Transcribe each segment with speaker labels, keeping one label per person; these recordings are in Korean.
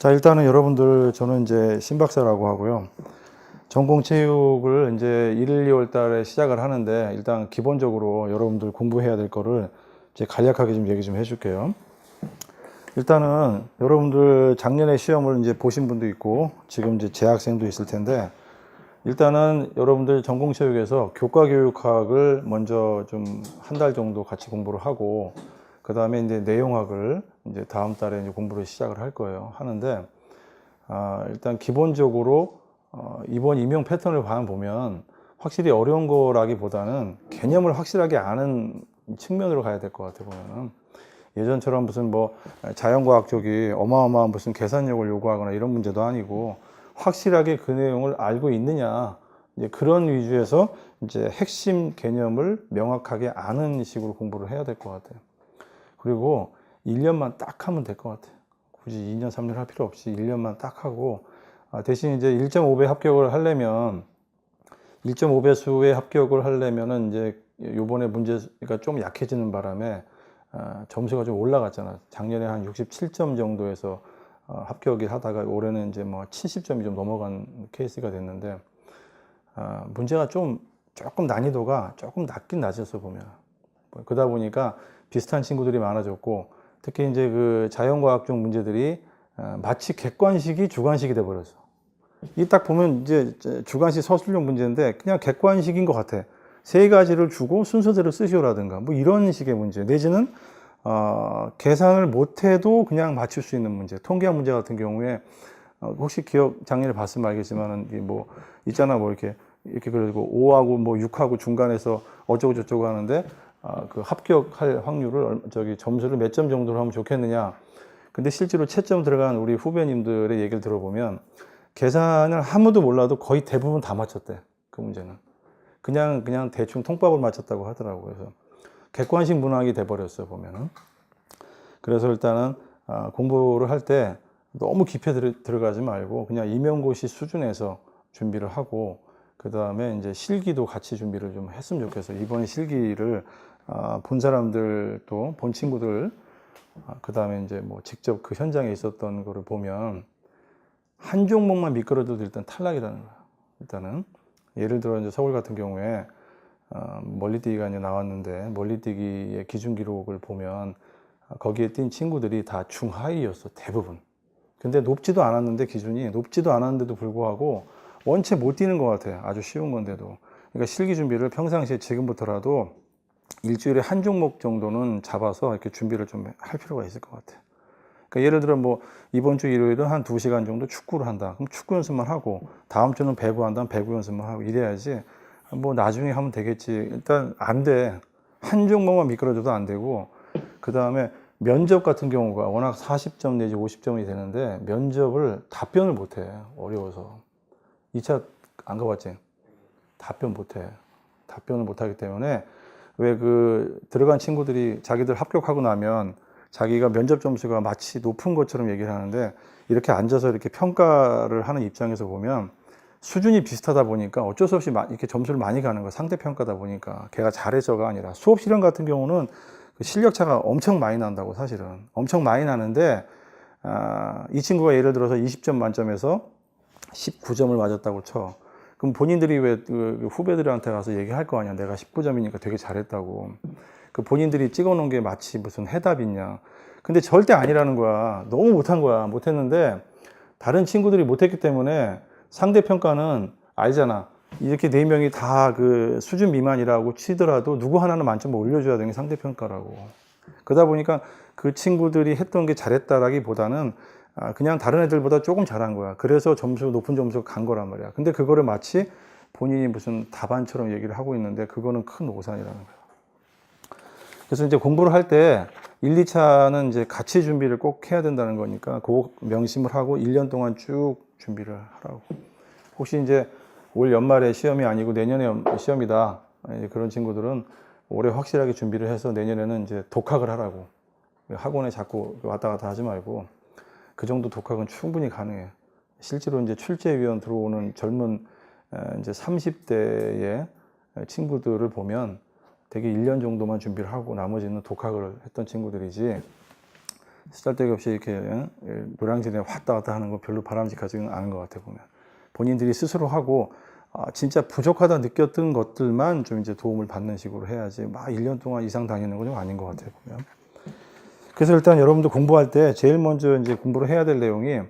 Speaker 1: 자, 일단은 여러분들, 저는 이제 신박사라고 하고요. 전공 체육을 이제 1, 2월 달에 시작을 하는데, 일단 기본적으로 여러분들 공부해야 될 거를 이제 간략하게 좀 얘기 좀 해줄게요. 일단은 여러분들 작년에 시험을 이제 보신 분도 있고, 지금 이제 재학생도 있을 텐데, 일단은 여러분들 전공 체육에서 교과교육학을 먼저 좀 한 달 정도 같이 공부를 하고, 그 다음에 이제 내용학을 이제 다음 달에 이제 공부를 시작을 할 거예요. 하는데, 일단 기본적으로 이번 임용 패턴을 보면 확실히 어려운 거라기보다는 개념을 확실하게 아는 측면으로 가야 될 것 같아요. 보면은 예전처럼 무슨 뭐 자연과학 쪽이 어마어마한 무슨 계산력을 요구하거나 이런 문제도 아니고, 확실하게 그 내용을 알고 있느냐, 이제 그런 위주에서 이제 핵심 개념을 명확하게 아는 식으로 공부를 해야 될 것 같아요. 그리고 1년만 딱 하면 될 것 같아요. 굳이 2년, 3년 할 필요 없이 1년만 딱 하고, 대신 이제 1.5배 합격을 하려면, 1.5배수의 합격을 하려면은 이제 요번에 문제가 좀 약해지는 바람에 점수가 좀 올라갔잖아. 작년에 한 67점 정도에서 합격을 하다가 올해는 이제 뭐 70점이 좀 넘어간 케이스가 됐는데, 문제가 조금 난이도가 조금 낮긴 낮았어 보면. 그러다 보니까 비슷한 친구들이 많아졌고, 특히 이제 그 자연과학 쪽 문제들이 마치 객관식이 주관식이 돼 버렸어. 이 딱 보면 이제 주관식 서술형 문제인데 그냥 객관식인 것 같아. 세 가지를 주고 순서대로 쓰시오라든가 뭐 이런 식의 문제, 내지는 계산을 못해도 그냥 맞출 수 있는 문제. 통계학 문제 같은 경우에 혹시 작년에 봤으면 알겠지만은 뭐 있잖아, 뭐 이렇게 그리고 5하고 뭐 6하고 중간에서 어쩌고 저쩌고 하는데, 그 합격할 확률을 점수를 몇 점 정도로 하면 좋겠느냐. 근데 실제로 채점 들어간 우리 후배님들의 얘기를 들어보면 계산을 아무도 몰라도 거의 대부분 다 맞췄대. 그 문제는 그냥 대충 통밥을 맞췄다고 하더라고요. 그래서 객관식 문항이 돼 버렸어 보면은. 그래서 일단은 공부를 할 때 너무 깊이 들어가지 말고 그냥 임용고시 수준에서 준비를 하고, 그 다음에 이제 실기도 같이 준비를 좀 했으면 좋겠어. 이번에 실기를 본 사람들도, 본 친구들, 그 다음에 이제 뭐 직접 그 현장에 있었던 거를 보면 한 종목만 미끄러져도 일단 탈락이라는 거야. 일단은 예를 들어 이제 서울 같은 경우에 멀리뛰기가 이제 나왔는데, 멀리뛰기의 기준 기록을 보면 거기에 뛴 친구들이 다 중하위였어, 대부분. 근데 높지도 않았는데, 기준이 높지도 않았는데도 불구하고 원체 못 뛰는 것 같아. 아주 쉬운 건데도. 그러니까 실기 준비를 평상시에 지금부터라도 일주일에 한 종목 정도는 잡아서 이렇게 준비를 좀 할 필요가 있을 것 같아. 그러니까 예를 들어 뭐 이번 주 일요일은 한 2시간 정도 축구를 한다. 그럼 축구 연습만 하고, 다음 주는 배구 한다면 배구 연습만 하고 이래야지. 뭐 나중에 하면 되겠지. 일단 안 돼. 한 종목만 미끄러져도 안 되고, 그 다음에 면접 같은 경우가 워낙 40점 내지 50점이 되는데 면접을 답변을 못 해. 어려워서. 2차 안 가봤지? 답변 못 해. 답변을 못 하기 때문에, 왜 그 들어간 친구들이 자기들 합격하고 나면 자기가 면접 점수가 마치 높은 것처럼 얘기를 하는데, 이렇게 앉아서 이렇게 평가를 하는 입장에서 보면 수준이 비슷하다 보니까 어쩔 수 없이 이렇게 점수를 많이 가는 거야. 상대 평가다 보니까. 걔가 잘해서가 아니라, 수업 실험 같은 경우는 그 실력 차가 엄청 많이 난다고. 사실은 엄청 많이 나는데, 이 친구가 예를 들어서 20점 만점에서 19점을 맞았다고 쳐. 그럼 본인들이 왜 그 후배들한테 가서 얘기할 거 아니야. 내가 19점이니까 되게 잘했다고. 그 본인들이 찍어 놓은 게 마치 무슨 해답이냐. 근데 절대 아니라는 거야. 너무 못한 거야. 못했는데 다른 친구들이 못했기 때문에 상대 평가는 알잖아. 이렇게 4명이 다 그 수준 미만이라고 치더라도 누구 하나는 만점을 올려줘야 되는 게 상대 평가라고. 그러다 보니까 그 친구들이 했던 게 잘했다라기보다는 그냥 다른 애들보다 조금 잘한 거야. 그래서 높은 점수가 간 거란 말이야. 근데 그거를 마치 본인이 무슨 답안처럼 얘기를 하고 있는데, 그거는 큰 오산이라는 거야. 그래서 이제 공부를 할 때 1, 2차는 이제 같이 준비를 꼭 해야 된다는 거니까 그 명심을 하고 1년 동안 쭉 준비를 하라고. 혹시 이제 올 연말에 시험이 아니고 내년에 시험이다, 그런 친구들은 올해 확실하게 준비를 해서 내년에는 이제 독학을 하라고. 학원에 자꾸 왔다 갔다 하지 말고, 그 정도 독학은 충분히 가능해. 실제로 이제 출제위원 들어오는 젊은 이제 30대의 친구들을 보면 되게 1년 정도만 준비를 하고 나머지는 독학을 했던 친구들이지, 쓸데기 없이 이렇게 노량진에 왔다 갔다 하는 거 별로 바람직하지는 않은 것 같아 보면. 본인들이 스스로 하고 진짜 부족하다 느꼈던 것들만 좀 이제 도움을 받는 식으로 해야지 막 1년 동안 이상 다니는 건 좀 아닌 것 같아 보면. 그래서 일단 여러분들 공부할 때 제일 먼저 이제 공부를 해야 될 내용이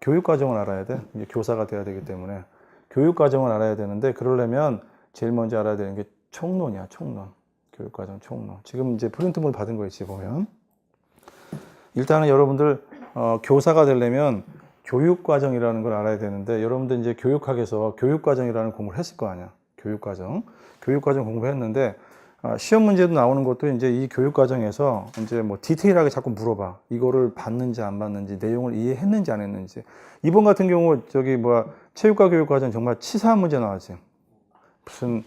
Speaker 1: 교육 과정을 알아야 돼. 이제 교사가 돼야 되기 때문에 교육 과정을 알아야 되는데, 그러려면 제일 먼저 알아야 되는 게 총론이야. 총론. 교육 과정 총론. 지금 이제 프린트물 받은 거 있지 보면. 일단은 여러분들 교사가 되려면 교육 과정이라는 걸 알아야 되는데, 여러분들 이제 교육학에서 교육 과정이라는 공부를 했을 거 아니야. 교육 과정. 교육 과정 공부했는데 시험 문제도 나오는 것도 이제 이 교육 과정에서 이제 뭐 디테일하게 자꾸 물어봐. 이거를 봤는지 안 봤는지, 내용을 이해했는지 안 했는지. 이번 같은 경우 저기 체육과 교육 과정 정말 치사한 문제 나왔지. 무슨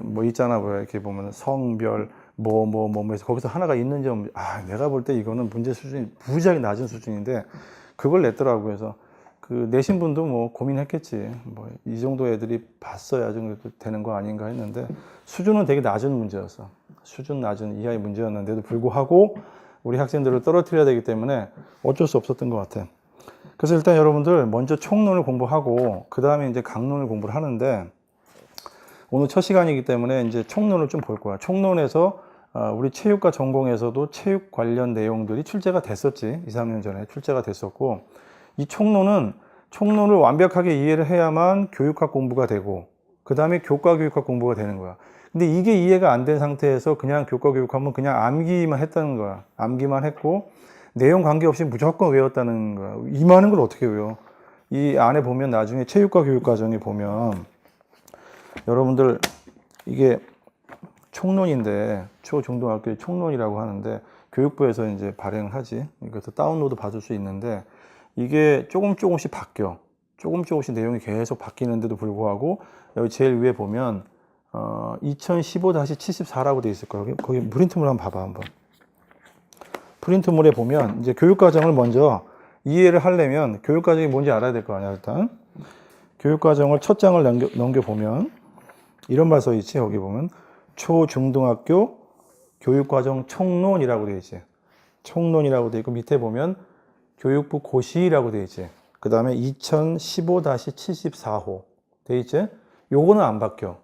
Speaker 1: 뭐 있잖아, 이렇게 보면 성별 해서 거기서 하나가 있는지 없는지. 내가 볼 때 이거는 문제 수준이 무지하게 낮은 수준인데 그걸 냈더라고. 그래서 그 내신 분도 뭐 고민했겠지. 이 정도 애들이 봤어야 좀 되는 거 아닌가 했는데 수준은 되게 낮은 문제였어. 수준 낮은 이하의 문제였는데도 불구하고 우리 학생들을 떨어뜨려야 되기 때문에 어쩔 수 없었던 것 같아. 그래서 일단 여러분들 먼저 총론을 공부하고 그 다음에 이제 강론을 공부를 하는데, 오늘 첫 시간이기 때문에 이제 총론을 좀 볼 거야. 총론에서 우리 체육과 전공에서도 체육 관련 내용들이 출제가 됐었지. 2, 3년 전에 출제가 됐었고, 이 총론을 완벽하게 이해를 해야만 교육학 공부가 되고 그 다음에 교과 교육학 공부가 되는 거야. 근데 이게 이해가 안 된 상태에서 그냥 교과 교육하면 그냥 암기만 했다는 거야. 암기만 했고 내용 관계없이 무조건 외웠다는 거야. 이 많은 걸 어떻게 외워? 이 안에 보면 나중에 체육과 교육 과정에 보면 여러분들 이게 총론인데 초중등학교 총론이라고 하는데 교육부에서 이제 발행을 하지. 이것도 다운로드 받을 수 있는데 이게 조금씩 바뀌어. 조금씩 내용이 계속 바뀌는데도 불구하고 여기 제일 위에 보면 2015-74라고 돼 있을 거예요. 거기 프린트물 한번 봐봐. 한번. 프린트물에 보면 이제 교육과정을 먼저 이해를 하려면 교육과정이 뭔지 알아야 될 거 아니야. 일단 교육과정을 첫 장을 넘겨보면 이런 말 써 있지. 여기 보면 초중등학교 교육과정 총론이라고 돼 있지. 총론이라고 돼 있고 밑에 보면 교육부 고시라고 돼 있지. 그 다음에 2015-74호 돼 있지. 요거는 안 바뀌어.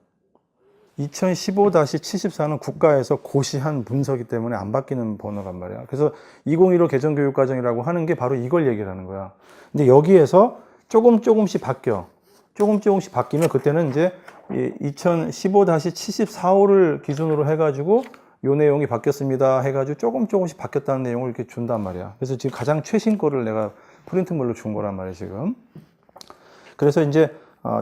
Speaker 1: 2015-74는 국가에서 고시한 문서기 때문에 안 바뀌는 번호란 말이야. 그래서 2015 개정교육과정이라고 하는 게 바로 이걸 얘기를 하는 거야. 근데 여기에서 조금씩 바뀌어. 조금씩 바뀌면 그때는 이제 2015-74호를 기준으로 해가지고 요 내용이 바뀌었습니다 해가지고 조금씩 바뀌었다는 내용을 이렇게 준단 말이야. 그래서 지금 가장 최신 거를 내가 프린트물로 준 거란 말이야, 지금. 그래서 이제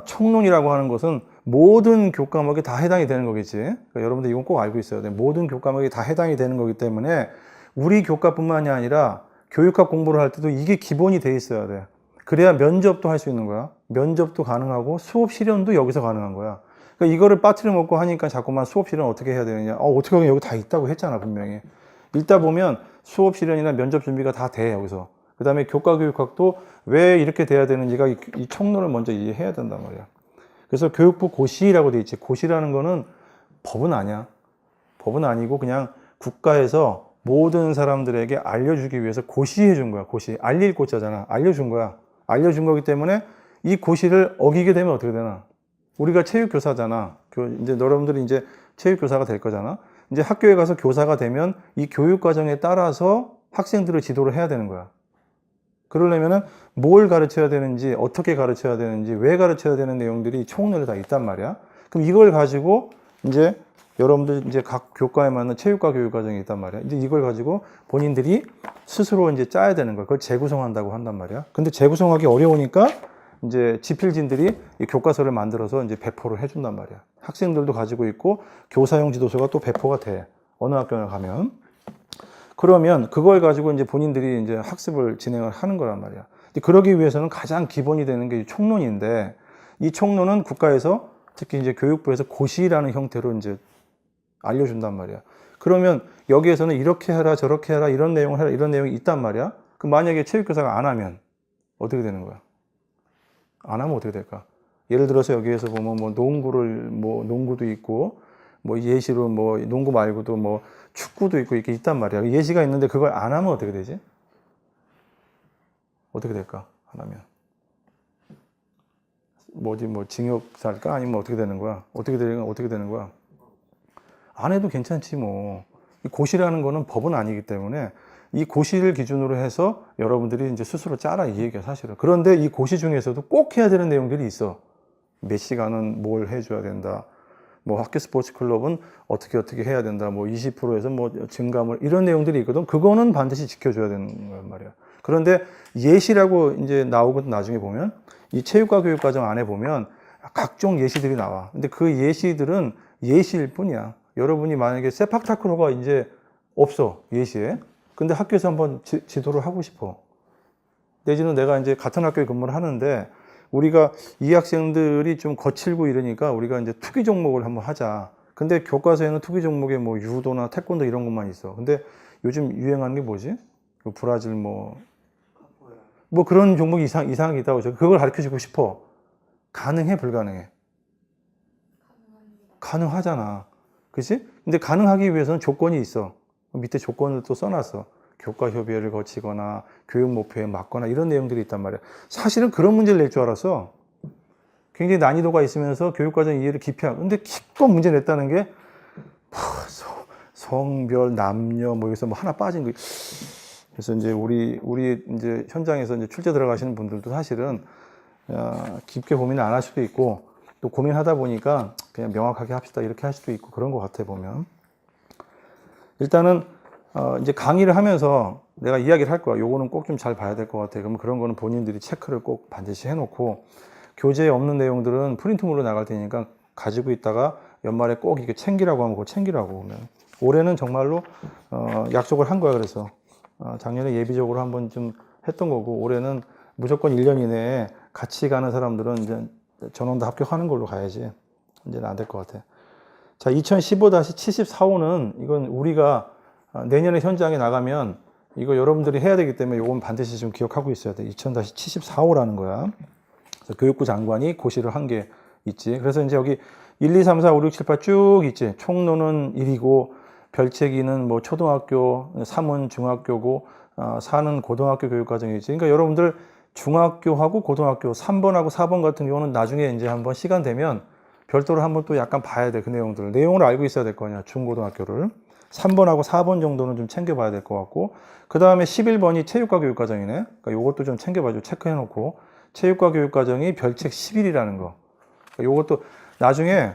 Speaker 1: 총론이라고 하는 것은 모든 교과목에 다 해당이 되는 거겠지. 그러니까 여러분들 이건 꼭 알고 있어야 돼. 모든 교과목에 다 해당이 되는 거기 때문에 우리 교과뿐만이 아니라 교육학 공부를 할 때도 이게 기본이 돼 있어야 돼. 그래야 면접도 할 수 있는 거야. 면접도 가능하고 수업 실현도 여기서 가능한 거야. 그러니까 이거를 빠트려 먹고 하니까 자꾸만 수업 실현 어떻게 해야 되느냐. 어떻게 하면 여기 다 있다고 했잖아, 분명히. 읽다 보면 수업 실현이나 면접 준비가 다 돼, 여기서. 그 다음에 교과 교육학도 왜 이렇게 돼야 되는지가 이 총론을 먼저 이해해야 된단 말이야. 그래서 교육부 고시라고 돼 있지. 고시라는 거는 법은 아니야. 법은 아니고 그냥 국가에서 모든 사람들에게 알려주기 위해서 고시해 준 거야. 고시. 알릴 고자잖아. 알려준 거야. 알려준 거기 때문에 이 고시를 어기게 되면 어떻게 되나? 우리가 체육교사잖아. 이제 여러분들이 이제 체육교사가 될 거잖아. 이제 학교에 가서 교사가 되면 이 교육과정에 따라서 학생들을 지도를 해야 되는 거야. 그러려면은 뭘 가르쳐야 되는지, 어떻게 가르쳐야 되는지, 왜 가르쳐야 되는 내용들이 총론에 다 있단 말이야. 그럼 이걸 가지고 이제 여러분들 이제 각 교과에 맞는 체육과 교육 과정이 있단 말이야. 이제 이걸 가지고 본인들이 스스로 이제 짜야 되는 거야. 그걸 재구성한다고 한단 말이야. 근데 재구성하기 어려우니까 이제 지필진들이 이 교과서를 만들어서 이제 배포를 해준단 말이야. 학생들도 가지고 있고 교사용 지도서가 또 배포가 돼. 어느 학교나 가면. 그러면 그걸 가지고 이제 본인들이 이제 학습을 진행을 하는 거란 말이야. 그러기 위해서는 가장 기본이 되는 게 총론인데, 이 총론은 국가에서 특히 이제 교육부에서 고시라는 형태로 이제 알려준단 말이야. 그러면 여기에서는 이렇게 해라, 저렇게 해라, 이런 내용을 해라, 이런 내용이 있단 말이야. 그럼 만약에 체육교사가 안 하면 어떻게 되는 거야? 안 하면 어떻게 될까? 예를 들어서 여기에서 보면 농구도 있고, 뭐 예시로 뭐 농구 말고도 뭐 축구도 있고 이렇게 있단 말이야. 예시가 있는데 그걸 안 하면 어떻게 되지? 어떻게 될까? 안 하면. 뭐지, 뭐 징역 살까? 아니면 어떻게 되는 거야? 어떻게 되는 거야? 안 해도 괜찮지 뭐. 이 고시라는 거는 법은 아니기 때문에 이 고시를 기준으로 해서 여러분들이 이제 스스로 짜라 이 얘기야 사실은. 그런데 이 고시 중에서도 꼭 해야 되는 내용들이 있어. 몇 시간은 뭘 해줘야 된다. 뭐 학교 스포츠 클럽은 어떻게 해야 된다. 뭐 20%에서 뭐 증감을 이런 내용들이 있거든. 그거는 반드시 지켜줘야 되는 거란 말이야. 그런데 예시라고 이제 나오거든. 나중에 보면 이 체육과 교육과정 안에 보면 각종 예시들이 나와. 근데 그 예시들은 예시일 뿐이야. 여러분이 만약에 세팍타크로가 이제 없어 예시에. 근데 학교에서 한번 지도를 하고 싶어. 내지는 내가 이제 같은 학교에 근무를 하는데 우리가 이 학생들이 좀 거칠고 이러니까 우리가 이제 투기 종목을 한번 하자. 근데 교과서에는 투기 종목에 뭐 유도나 태권도 이런 것만 있어. 근데 요즘 유행하는 게 뭐지? 그 브라질 뭐 그런 종목이 이상하게 있다고 저 그걸 가르쳐 주고 싶어. 가능해, 불가능해? 가능하잖아. 그치? 근데 가능하기 위해서는 조건이 있어. 밑에 조건을 또 써놨어. 교과 협의회를 거치거나 교육 목표에 맞거나 이런 내용들이 있단 말이야. 사실은 그런 문제를 낼 줄 알았어. 굉장히 난이도가 있으면서 교육과정 이해를 깊이 하고. 근데 기껏 문제 냈다는 게 성별, 남녀 뭐 여기서 뭐 하나 빠진 거. 그래서 이제 우리 이제 현장에서 이제 출제 들어가시는 분들도 사실은 깊게 고민을 안 할 수도 있고 또 고민하다 보니까 그냥 명확하게 합시다 이렇게 할 수도 있고 그런 것 같아 보면. 일단은 이제 강의를 하면서 내가 이야기를 할 거야. 요거는 꼭 좀 잘 봐야 될 것 같아. 그럼 그런 거는 본인들이 체크를 꼭 반드시 해놓고 교재에 없는 내용들은 프린트물로 나갈 테니까 가지고 있다가 연말에 꼭 이렇게 챙기라고 하면 그거 챙기라고 하면. 올해는 정말로 약속을 한 거야. 그래서 작년에 예비적으로 한번 좀 했던 거고 올해는 무조건 1년 이내에 같이 가는 사람들은 이제 전원 다 합격하는 걸로 가야지. 이제는 안 될 것 같아. 자, 2015-74호는 이건 우리가 내년에 현장에 나가면 이거 여러분들이 해야 되기 때문에 이건 반드시 좀 기억하고 있어야 돼. 2000-74호라는 거야. 그래서 교육부 장관이 고시를 한 게 있지. 그래서 이제 여기 1, 2, 3, 4, 5, 6, 7, 8 쭉 있지. 총론은 1이고 별책이는 뭐 초등학교, 3은 중학교고 4는 고등학교 교육과정이지. 그러니까 여러분들 중학교하고 고등학교 3번하고 4번 같은 경우는 나중에 이제 한번 시간 되면 별도로 한번 또 약간 봐야 돼. 그 내용들을. 내용을 알고 있어야 될 거냐. 중고등학교를. 3번하고 4번 정도는 좀 챙겨봐야 될 것 같고 그 다음에 11번이 체육과 교육과정이네. 그러니까 요것도 좀 챙겨봐줘. 체크해놓고 체육과 교육과정이 별책 11이라는 거. 그러니까 요것도 나중에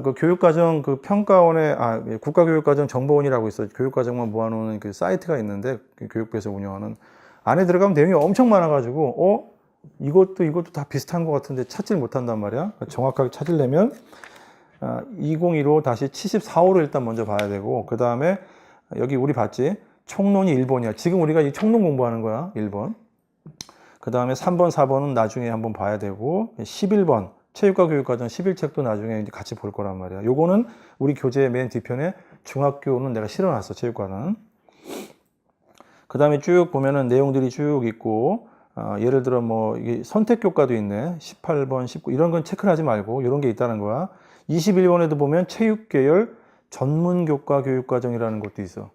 Speaker 1: 그 교육과정 그 평가원에 국가교육과정 정보원이라고 있어. 교육과정만 모아놓은 그 사이트가 있는데 그 교육부에서 운영하는 안에 들어가면 내용이 엄청 많아가지고 이것도 다 비슷한 것 같은데 찾질 못한단 말이야. 그러니까 정확하게 찾으려면 2015-74호를 일단 먼저 봐야 되고 그 다음에 여기 우리 봤지? 총론이 1번이야. 지금 우리가 이 총론 공부하는 거야. 1번. 그 다음에 3번, 4번은 나중에 한번 봐야 되고 11번 체육과 교육과정 11책도 나중에 이제 같이 볼 거란 말이야. 요거는 우리 교재 맨 뒤편에 중학교는 내가 실어놨어. 체육과는. 그 다음에 쭉 보면은 내용들이 쭉 있고 예를 들어 뭐 이게 선택교과도 있네. 18번, 19 이런 건 체크를 하지 말고 이런 게 있다는 거야. 21번에도 보면 체육계열 전문교과 교육과정이라는 것도 있어.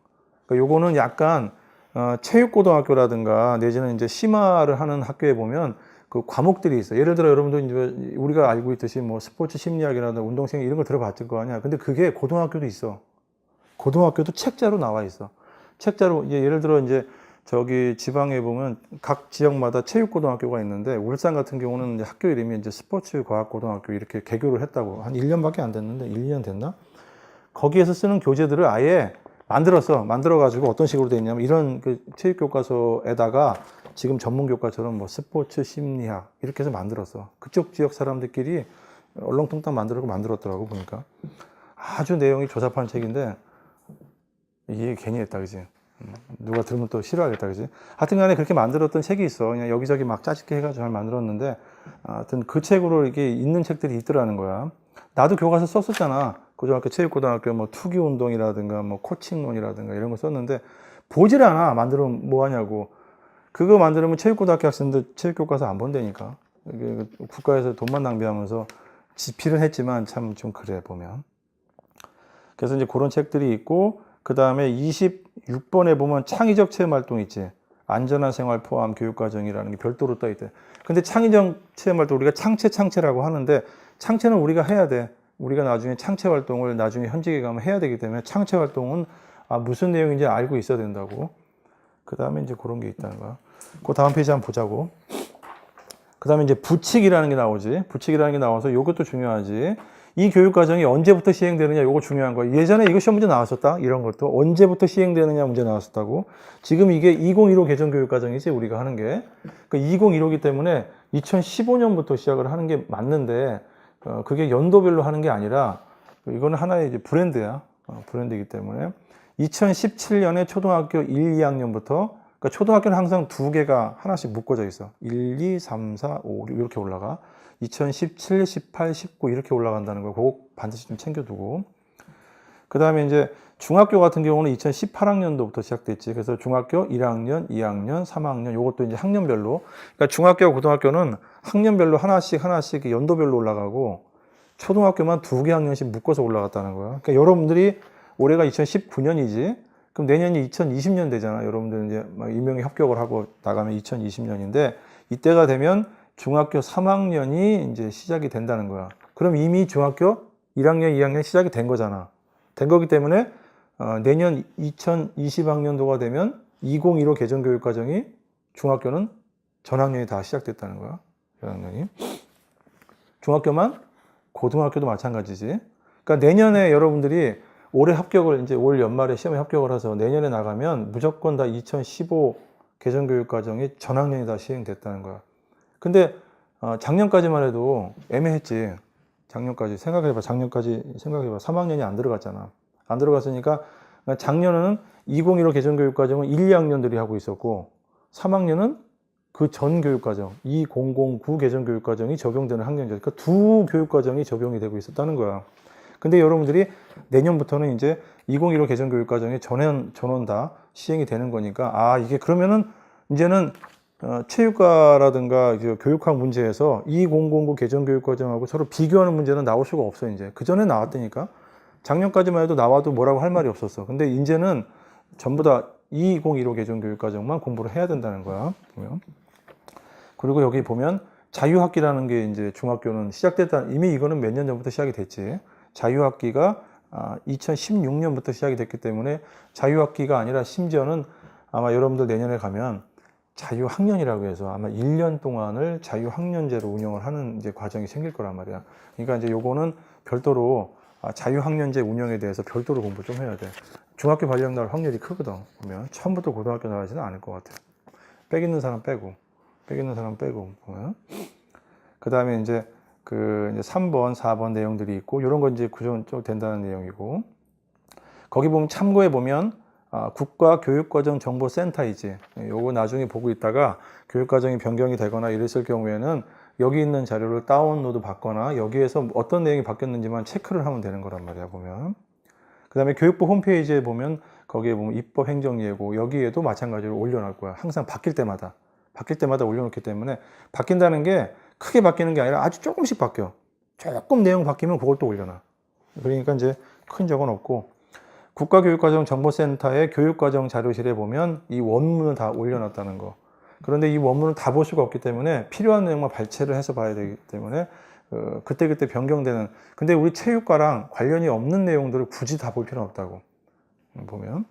Speaker 1: 그러니까 요거는 약간 체육고등학교라든가 내지는 이제 심화를 하는 학교에 보면 그 과목들이 있어. 예를 들어 여러분들 이제 우리가 알고 있듯이 뭐 스포츠 심리학이라든가 운동생 이런 거 들어봤을 거 아니야. 근데 그게 고등학교도 있어. 고등학교도 책자로 나와 있어. 책자로 예를 들어 이제 저기 지방에 보면 각 지역마다 체육고등학교가 있는데 울산 같은 경우는 이제 학교 이름이 이제 스포츠과학고등학교 이렇게 개교를 했다고. 한 1년밖에 안 됐는데 1, 2년 됐나? 거기에서 쓰는 교재들을 아예 만들어가지고 어떤 식으로 돼 있냐면 이런 그 체육교과서에다가 지금 전문교과처럼 뭐 스포츠 심리학 이렇게 해서 만들었어. 그쪽 지역 사람들끼리 얼렁뚱땅 만들었더라고 보니까. 아주 내용이 조잡한 책인데 이게 괜히 했다 그지? 누가 들으면 또 싫어하겠다 그지? 하여튼 간에 그렇게 만들었던 책이 있어. 그냥 여기저기 막 짜집게 해가지고 잘 만들었는데 하여튼 그 책으로 이게 있는 책들이 있더라는 거야. 나도 교과서 썼었잖아. 고등학교 체육고등학교 뭐 투기운동이라든가 뭐 코칭론이라든가 이런 거 썼는데 보질 않아. 만들면 뭐 하냐고. 그거 만들면 체육고등학교 학생들 체육교과서 안 본다니까. 국가에서 돈만 낭비하면서 집필은 했지만 참 좀 그래 보면. 그래서 이제 그런 책들이 있고, 그 다음에 26번에 보면 창의적 체험 활동 있지. 안전한 생활 포함 교육과정이라는 게 별도로 떠 있대. 근데 창의적 체험 활동 우리가 창체라고 하는데, 창체는 우리가 해야 돼. 우리가 나중에 창체 활동을 나중에 현직에 가면 해야 되기 때문에 창체 활동은 무슨 내용인지 알고 있어야 된다고. 그 다음에 이제 그런 게 있다는 거야. 그 다음 페이지 한번 보자고. 그 다음에 이제 부칙이라는 게 나오지. 부칙이라는 게 나와서 이것도 중요하지. 이 교육과정이 언제부터 시행되느냐, 이거 중요한 거야. 예전에 이거 시험 문제 나왔었다. 이런 것도 언제부터 시행되느냐 문제 나왔었다고. 지금 이게 2015 개정교육과정이지, 우리가 하는 게. 그 2015이기 때문에 2015년부터 시작을 하는 게 맞는데, 그게 연도별로 하는 게 아니라, 이거는 하나의 이제 브랜드야. 브랜드이기 때문에. 2017년에 초등학교 1, 2학년부터, 그러니까 초등학교는 항상 두 개가 하나씩 묶어져 있어. 1, 2, 3, 4, 5, 6 이렇게 올라가. 2017, 18, 19 이렇게 올라간다는 거 그거 반드시 좀 챙겨두고. 그 다음에 이제 중학교 같은 경우는 2018학년도부터 시작됐지. 그래서 중학교 1학년, 2학년, 3학년 요것도 이제 학년별로. 그러니까 중학교와 고등학교는 학년별로 하나씩 연도별로 올라가고 초등학교만 두 개 학년씩 묶어서 올라갔다는 거야. 그러니까 여러분들이 올해가 2019년이지. 그럼 내년이 2020년 되잖아. 여러분들 이제 막 임용에 합격을 하고 나가면 2020년인데 이때가 되면 중학교 3학년이 이제 시작이 된다는 거야. 그럼 이미 중학교 1학년, 2학년 시작이 된 거잖아. 된 거기 때문에 내년 2020학년도가 되면 2015 개정교육과정이 중학교는 전학년이 다 시작됐다는 거야. 전학년이. 중학교만 고등학교도 마찬가지지. 그러니까 내년에 여러분들이 올해 합격을 이제 올 연말에 시험에 합격을 해서 내년에 나가면 무조건 다 2015 개정교육과정이 전학년이 다 시행됐다는 거야. 근데 작년까지만 해도 애매했지. 작년까지 생각해봐. 작년까지 생각해봐. 3학년이 안 들어갔잖아. 안 들어갔으니까 작년에는 2015 개정교육과정은 1, 2학년들이 하고 있었고 3학년은 그 전 교육과정 2009 개정교육과정이 적용되는 학년이죠. 그러니까 두 교육과정이 적용이 되고 있었다는 거야. 근데 여러분들이 내년부터는 이제 2015 개정교육과정이 전원 다 시행이 되는 거니까 이게 그러면은 이제는 체육과라든가 교육학 문제에서 2009 개정교육과정하고 서로 비교하는 문제는 나올 수가 없어. 이제 그전에 나왔다니까. 작년까지만 해도 나와도 뭐라고 할 말이 없었어. 근데 이제는 전부 다 2015 개정교육과정만 공부를 해야 된다는 거야. 보면. 그리고 여기 보면 자유학기라는 게 이제 중학교는 시작됐다. 이미 이거는 몇 년 전부터 시작이 됐지. 자유학기가 2016년부터 시작이 됐기 때문에 자유학기가 아니라 심지어는 아마 여러분들 내년에 가면 자유학년이라고 해서 아마 1년 동안을 자유학년제로 운영을 하는 이제 과정이 생길 거란 말이야. 그러니까 이제 요거는 별도로 자유학년제 운영에 대해서 별도로 공부 좀 해야 돼. 중학교 발령 날 확률이 크거든. 보면 처음부터 고등학교 나가지는 않을 것 같아. 빽 있는 사람 빼고 보면. 그 다음에 이제 이제 3번, 4번 내용들이 있고 이런 건 이제 구조 좀 된다는 내용이고 거기 보면 참고해 보면 국가교육과정정보센터이지. 요거 나중에 보고 있다가 교육과정이 변경이 되거나 이랬을 경우에는 여기 있는 자료를 다운로드 받거나 여기에서 어떤 내용이 바뀌었는지만 체크를 하면 되는 거란 말이야, 보면. 그 다음에 교육부 홈페이지에 보면 거기에 보면 입법 행정예고 여기에도 마찬가지로 올려놓을 거야. 항상 바뀔 때마다 올려놓기 때문에 바뀐다는 게 크게 바뀌는 게 아니라 아주 조금씩 바뀌어. 조금 내용 바뀌면 그걸 또 올려놔. 그러니까 이제 큰 적은 없고 국가교육과정정보센터의 교육과정 자료실에 보면 이 원문을 다 올려놨다는 거. 그런데 이 원문을 다 볼 수가 없기 때문에 필요한 내용만 발췌를 해서 봐야 되기 때문에 그때그때 변경되는. 근데 우리 체육과랑 관련이 없는 내용들을 굳이 다 볼 필요는 없다고 보면.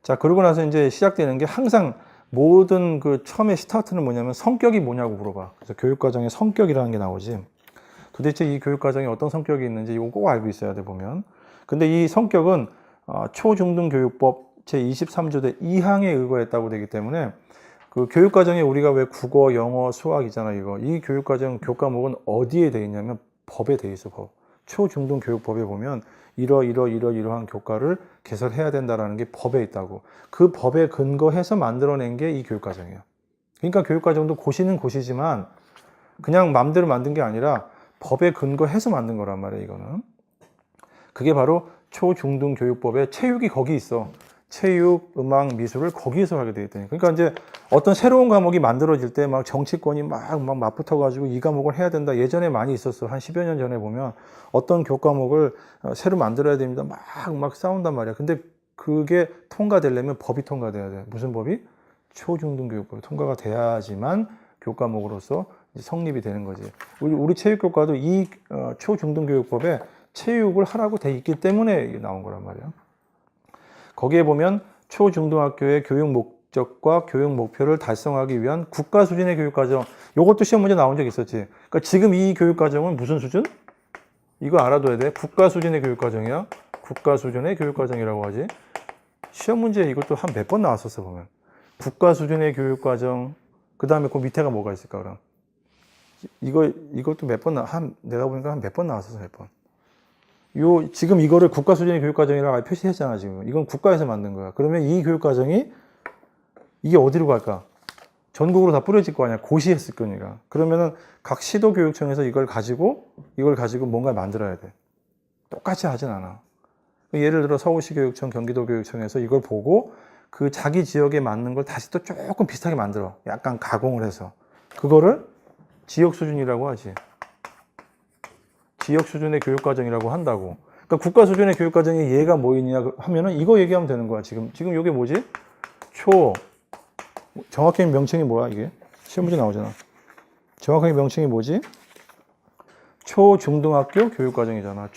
Speaker 1: 자, 그러고 나서 이제 시작되는 게 항상 모든 처음에 스타트는 뭐냐면 성격이 뭐냐고 물어봐. 그래서 교육과정의 성격이라는 게 나오지. 도대체 이 교육과정에 어떤 성격이 있는지 이거 꼭 알고 있어야 돼, 보면. 근데 이 성격은 초중등교육법 제23조대 2항에 의거했다고 되기 때문에 그 교육과정에 우리가 왜 국어, 영어, 수학 있잖아, 이거. 이 교육과정 교과목은 어디에 돼 있냐면 법에 돼 있어, 법. 초중등교육법에 보면 이러한 교과를 개설해야 된다라는 게 법에 있다고. 그 법에 근거해서 만들어낸 게 이 교육과정이에요. 그러니까 교육과정도 고시는 고시지만 그냥 마음대로 만든 게 아니라 법에 근거해서 만든 거란 말이에요, 이거는. 그게 바로 초중등교육법에 체육이 거기 있어. 체육, 음악, 미술을 거기에서 하게 되겠다니. 그러니까 이제 어떤 새로운 과목이 만들어질 때 막 정치권이 막 맞붙어가지고 이 과목을 해야 된다. 예전에 많이 있었어. 한 10여 년 전에 보면 어떤 교과목을 새로 만들어야 됩니다. 막 싸운단 말이야. 근데 그게 통과되려면 법이 통과돼야 돼. 무슨 법이? 초중등교육법이 통과가 돼야지만 교과목으로서 성립이 되는 거지. 우리 체육교과도 이 초중등교육법에 체육을 하라고 돼 있기 때문에 나온 거란 말이야. 거기에 보면 초중등학교의 교육 목적과 교육 목표를 달성하기 위한 국가 수준의 교육과정. 이것도 시험 문제 나온 적 있었지. 그러니까 지금 이 교육과정은 무슨 수준? 이거 알아둬야 돼. 국가 수준의 교육과정이야. 국가 수준의 교육과정이라고 하지. 시험 문제 이것도 한 몇 번 나왔었어 보면. 국가 수준의 교육과정. 그 다음에 그 밑에가 뭐가 있을까 그럼? 이것도 몇 번 내가 보니까 한 몇 번 나왔었어 몇 번. 지금 이거를 국가 수준의 교육과정이라고 표시했잖아, 지금. 이건 국가에서 만든 거야. 그러면 이 교육과정이, 이게 어디로 갈까? 전국으로 다 뿌려질 거 아니야. 고시 했을 거니까. 그러면은 각 시도교육청에서 이걸 가지고 뭔가를 만들어야 돼. 똑같이 하진 않아. 예를 들어 서울시 교육청, 경기도 교육청에서 이걸 보고 그 자기 지역에 맞는 걸 다시 또 조금 비슷하게 만들어. 약간 가공을 해서. 그거를 지역 수준이라고 하지. 지역 수준의 교육과정이라고 한다고. 그러니까 국가 수준의 교육과정에 얘가 뭐 있냐 하면은 이거 얘기하면 되는 거야. 지금 이게 뭐지? 정확히 명칭이 뭐야, 이게? 시험 문제 나오잖아. 정확하게 명칭이 뭐지? 초중등학교 교육과정이잖아.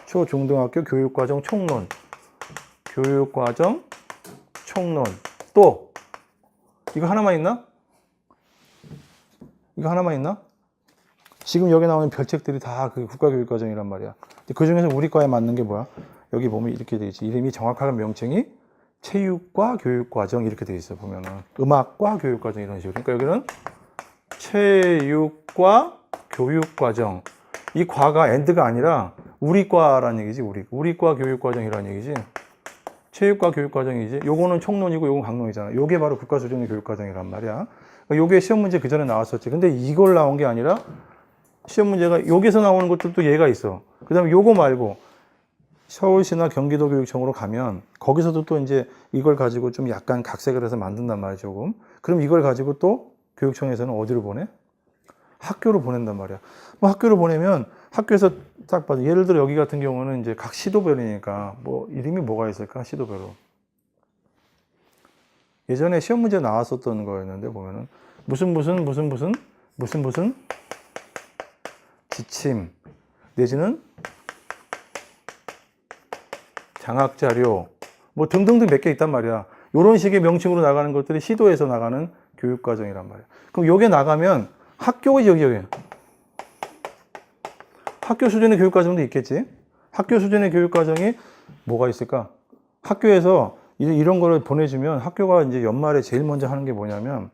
Speaker 1: 초중등학교 교육과정 총론. 교육과정 총론. 또 이거 하나만 있나? 이거 하나만 있나? 지금 여기 나오는 별책들이 다 그 국가교육과정이란 말이야. 그 중에서 우리 과에 맞는 게 뭐야? 여기 보면 이렇게 돼 있지. 이름이 정확한 명칭이 체육과 교육과정 이렇게 돼 있어. 보면은 음악과 교육과정 이런 식으로. 그러니까 여기는 체육과 교육과정. 이 과가 엔드가 아니라 우리 과라는 얘기지. 우리 과 교육과정이라는 얘기지. 체육과 교육과정이지. 요거는 총론이고 요건 강론이잖아. 요게 바로 국가 수준의 교육과정이란 말이야. 요게 시험 문제 그 전에 나왔었지. 근데 이걸 나온 게 아니라 시험 문제가 여기서 나오는 것들도 얘가 있어. 그 다음에 요거 말고 서울시나 경기도 교육청으로 가면 거기서도 또 이제 이걸 가지고 좀 약간 각색을 해서 만든단 말이야, 조금. 그럼 이걸 가지고 또 교육청에서는 어디로 보내? 학교로 보낸단 말이야. 뭐 학교로 보내면 학교에서 딱 봐도 예를 들어 여기 같은 경우는 이제 각 시도별이니까 뭐 이름이 뭐가 있을까? 시도별로. 예전에 시험 문제 나왔었던 거였는데 보면은 무슨 지침 내지는 장학자료 뭐 등등등 몇 개 있단 말이야. 이런 식의 명칭으로 나가는 것들이 시도에서 나가는 교육과정이란 말이야. 그럼 요게 나가면 학교가 여기 학교 수준의 교육과정도 있겠지. 학교 수준의 교육과정이 뭐가 있을까? 학교에서 이런 거를 보내주면 학교가 이제 연말에 제일 먼저 하는 게 뭐냐면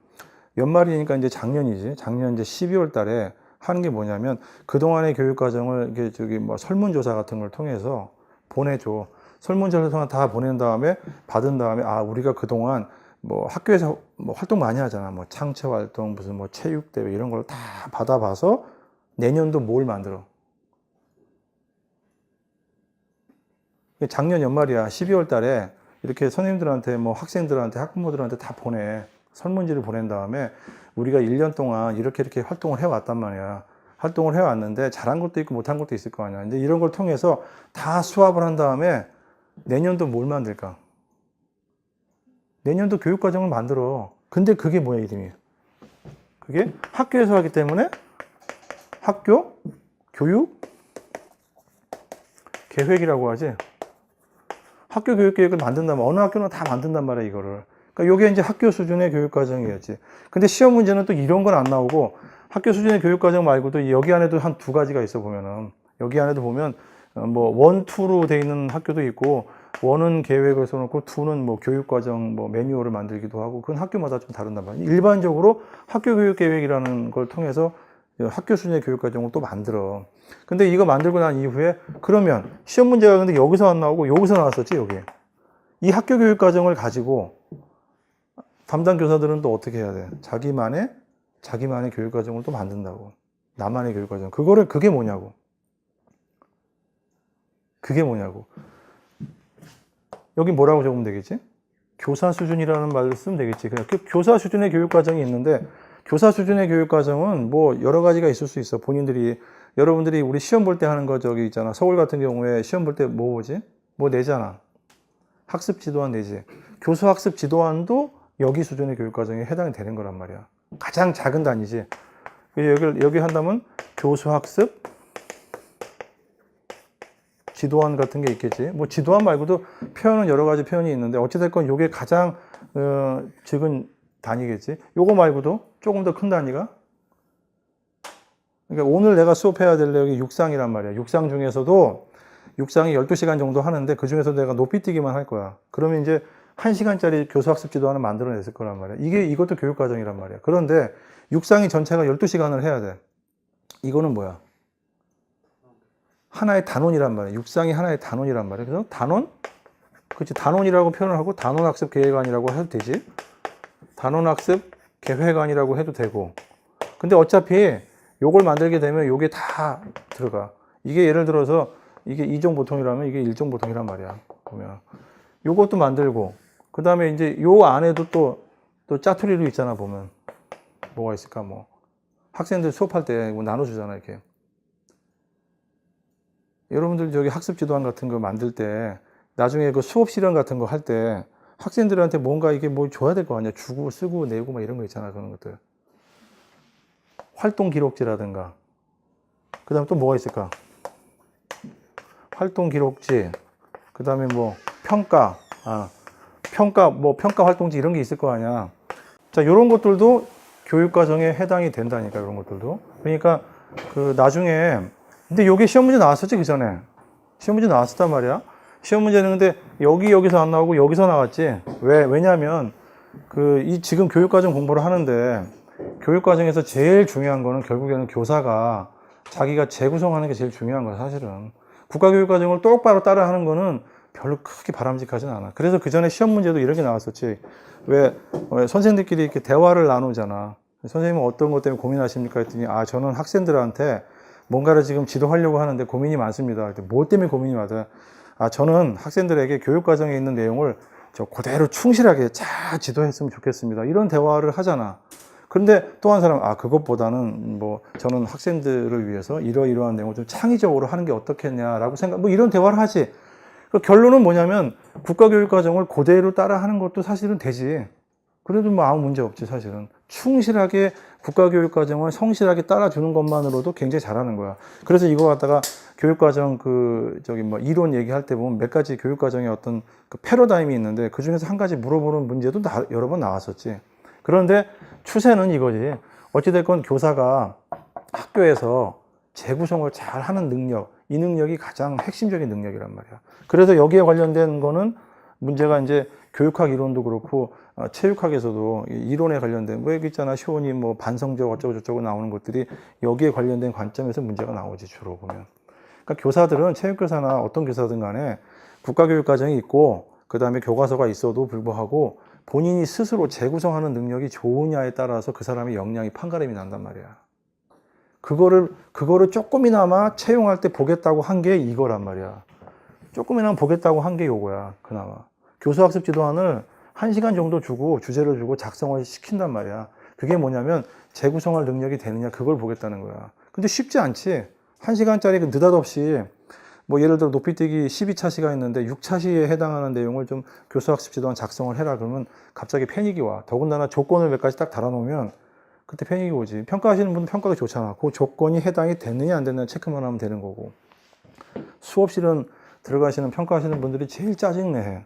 Speaker 1: 연말이니까 이제 작년이지. 작년 이제 12월 달에 하는 게 뭐냐면 그동안의 교육과정을 이게 뭐 설문조사 같은 걸 통해서 보내줘. 설문조사 다 보낸 다음에 받은 다음에 우리가 그동안 뭐 학교에서 뭐 활동 많이 하잖아. 뭐 창체 활동, 무슨 뭐 체육대회 이런 걸 다 받아봐서 내년도 뭘 만들어. 작년 연말이야. 12월 달에 이렇게 선생님들한테 뭐 학생들한테 학부모들한테 다 보내. 설문지를 보낸 다음에 우리가 1년 동안 이렇게 활동을 해왔단 말이야. 활동을 해왔는데 잘한 것도 있고 못한 것도 있을 거 아니야. 근데 이런 걸 통해서 다 수합을 한 다음에 내년도 뭘 만들까? 내년도 교육과정을 만들어. 근데 그게 뭐야, 이름이? 그게 학교에서 하기 때문에 학교 교육 계획이라고 하지. 학교 교육 계획을 만든다면 어느 학교는 다 만든단 말이야, 이거를. 그러니까 이게 이제 학교 수준의 교육과정이겠지. 근데 시험 문제는 또 이런 건 안 나오고 학교 수준의 교육과정 말고도 여기 안에도 한 두 가지가 있어 보면은 여기 안에도 보면 뭐 1, 2로 돼 있는 학교도 있고 1은 계획을 써놓고 2는 뭐 교육과정 뭐 매뉴얼을 만들기도 하고 그건 학교마다 좀 다른단 말이야. 일반적으로 학교 교육 계획이라는 걸 통해서 학교 수준의 교육과정을 또 만들어. 근데 이거 만들고 난 이후에 그러면 시험 문제가 근데 여기서 안 나오고 여기서 나왔었지, 여기. 이 학교 교육과정을 가지고 담당 교사들은 또 어떻게 해야 돼? 자기만의 교육과정을 또 만든다고. 나만의 교육과정. 그게 뭐냐고. 그게 뭐냐고. 여기 뭐라고 적으면 되겠지? 교사 수준이라는 말로 쓰면 되겠지. 그냥 교사 수준의 교육 과정이 있는데, 교사 수준의 교육 과정은 뭐 여러 가지가 있을 수 있어. 여러분들이 우리 시험 볼 때 하는 거 저기 있잖아. 서울 같은 경우에 시험 볼 때 뭐 보지? 뭐 내잖아. 학습 지도안 내지. 교수 학습 지도안도 여기 수준의 교육 과정에 해당이 되는 거란 말이야. 가장 작은 단위지. 여기 한다면 교수 학습 지도안 같은 게 있겠지. 뭐 지도안 말고도 표현은 여러 가지 표현이 있는데 어찌됐건 이게 가장 적은 단위겠지. 요거 말고도 조금 더 큰 단위가, 그러니까 오늘 내가 수업해야 될 내용이 육상이란 말이야. 육상 중에서도 육상이 12시간 정도 하는데 그 중에서 내가 높이 뛰기만 할 거야. 그러면 이제 1시간짜리 교수학습 지도안을 만들어냈을 거란 말이야. 이것도 교육과정이란 말이야. 그런데 육상이 전체가 12시간을 해야 돼. 이거는 뭐야? 하나의 단원이란 말이야. 육상이 하나의 단원이란 말이야. 그래서 단원? 그렇지. 단원이라고 표현을 하고 단원학습 계획안이라고 해도 되지. 단원학습 계획안이라고 해도 되고. 근데 어차피 요걸 만들게 되면 요게 다 들어가. 이게 예를 들어서 이게 2종 보통이라면 이게 1종 보통이란 말이야. 보면. 요것도 만들고. 그 다음에 이제 요 안에도 또 짜투리로 있잖아, 보면. 뭐가 있을까, 뭐. 학생들 수업할 때 뭐 나눠주잖아, 이렇게. 여러분들 저기 학습 지도안 같은 거 만들 때 나중에 그 수업 실현 같은 거 할 때 학생들한테 뭔가 이게 뭐 줘야 될 거 아니야. 주고 쓰고 내고 막 이런 거 있잖아. 그런 것들. 활동 기록지라든가. 그 다음에 또 뭐가 있을까? 활동 기록지. 그 다음에 뭐 평가. 평가 활동지 이런 게 있을 거 아니야. 자, 요런 것들도 교육 과정에 해당이 된다니까, 이런 것들도. 그러니까 그 나중에, 근데 요게 시험 문제 나왔었지, 그 전에. 시험 문제 나왔었단 말이야. 시험 문제는 근데 여기서 안 나오고 여기서 나왔지. 왜냐면 지금 교육과정 공부를 하는데 교육과정에서 제일 중요한 거는 결국에는 교사가 자기가 재구성하는 게 제일 중요한 거야, 사실은. 국가교육과정을 똑바로 따라하는 거는 별로 크게 바람직하진 않아. 그래서 그 전에 시험 문제도 이렇게 나왔었지. 왜 선생님들끼리 이렇게 대화를 나누잖아. 선생님은 어떤 것 때문에 고민하십니까? 했더니, 저는 학생들한테 뭔가를 지금 지도하려고 하는데 고민이 많습니다. 뭐 때문에 고민이 많아요? 저는 학생들에게 교육과정에 있는 내용을 그대로 충실하게 잘 지도했으면 좋겠습니다. 이런 대화를 하잖아. 그런데 또 한 사람, 그것보다는 저는 학생들을 위해서 이러이러한 내용을 좀 창의적으로 하는 게 어떻겠냐라고 이런 대화를 하지. 그 결론은 뭐냐면, 국가교육과정을 그대로 따라 하는 것도 사실은 되지. 그래도 아무 문제 없지, 사실은. 충실하게 국가교육과정을 성실하게 따라주는 것만으로도 굉장히 잘하는 거야. 그래서 이거 갖다가 교육과정 이론 얘기할 때 보면 몇 가지 교육과정의 어떤 그 패러다임이 있는데 그 중에서 한 가지 물어보는 문제도 여러 번 나왔었지. 그런데 추세는 이거지. 어찌됐건 교사가 학교에서 재구성을 잘 하는 능력, 이 능력이 가장 핵심적인 능력이란 말이야. 그래서 여기에 관련된 거는 문제가 이제 교육학 이론도 그렇고 체육학에서도 이론에 관련된 여기 있잖아. 쇼니 반성적 어쩌고 저쩌고 나오는 것들이 여기에 관련된 관점에서 문제가 나오지, 주로 보면. 그러니까 교사들은, 체육교사나 어떤 교사든 간에 국가교육과정이 있고 그 다음에 교과서가 있어도 불구하고 본인이 스스로 재구성하는 능력이 좋으냐에 따라서 그 사람의 역량이 판가름이 난단 말이야. 그거를 조금이나마 채용할 때 보겠다고 한 게 이거란 말이야. 조금이나마 보겠다고 한 게 요거야, 그나마. 교수학습 지도안을 1시간 정도 주고, 주제를 주고 작성을 시킨단 말이야. 그게 뭐냐면, 재구성할 능력이 되느냐, 그걸 보겠다는 거야. 근데 쉽지 않지. 1시간짜리 느닷없이, 예를 들어 높이뛰기 12차 시가 있는데 6차 시에 해당하는 내용을 좀 교수학습 지도안 작성을 해라. 그러면 갑자기 패닉이 와. 더군다나 조건을 몇 가지 딱 달아놓으면 그때 패닉이 오지. 평가하시는 분은 평가가 좋잖아. 그 조건이 해당이 됐느냐 안 됐느냐 체크만 하면 되는 거고. 수업실은 들어가시는 평가하시는 분들이 제일 짜증내.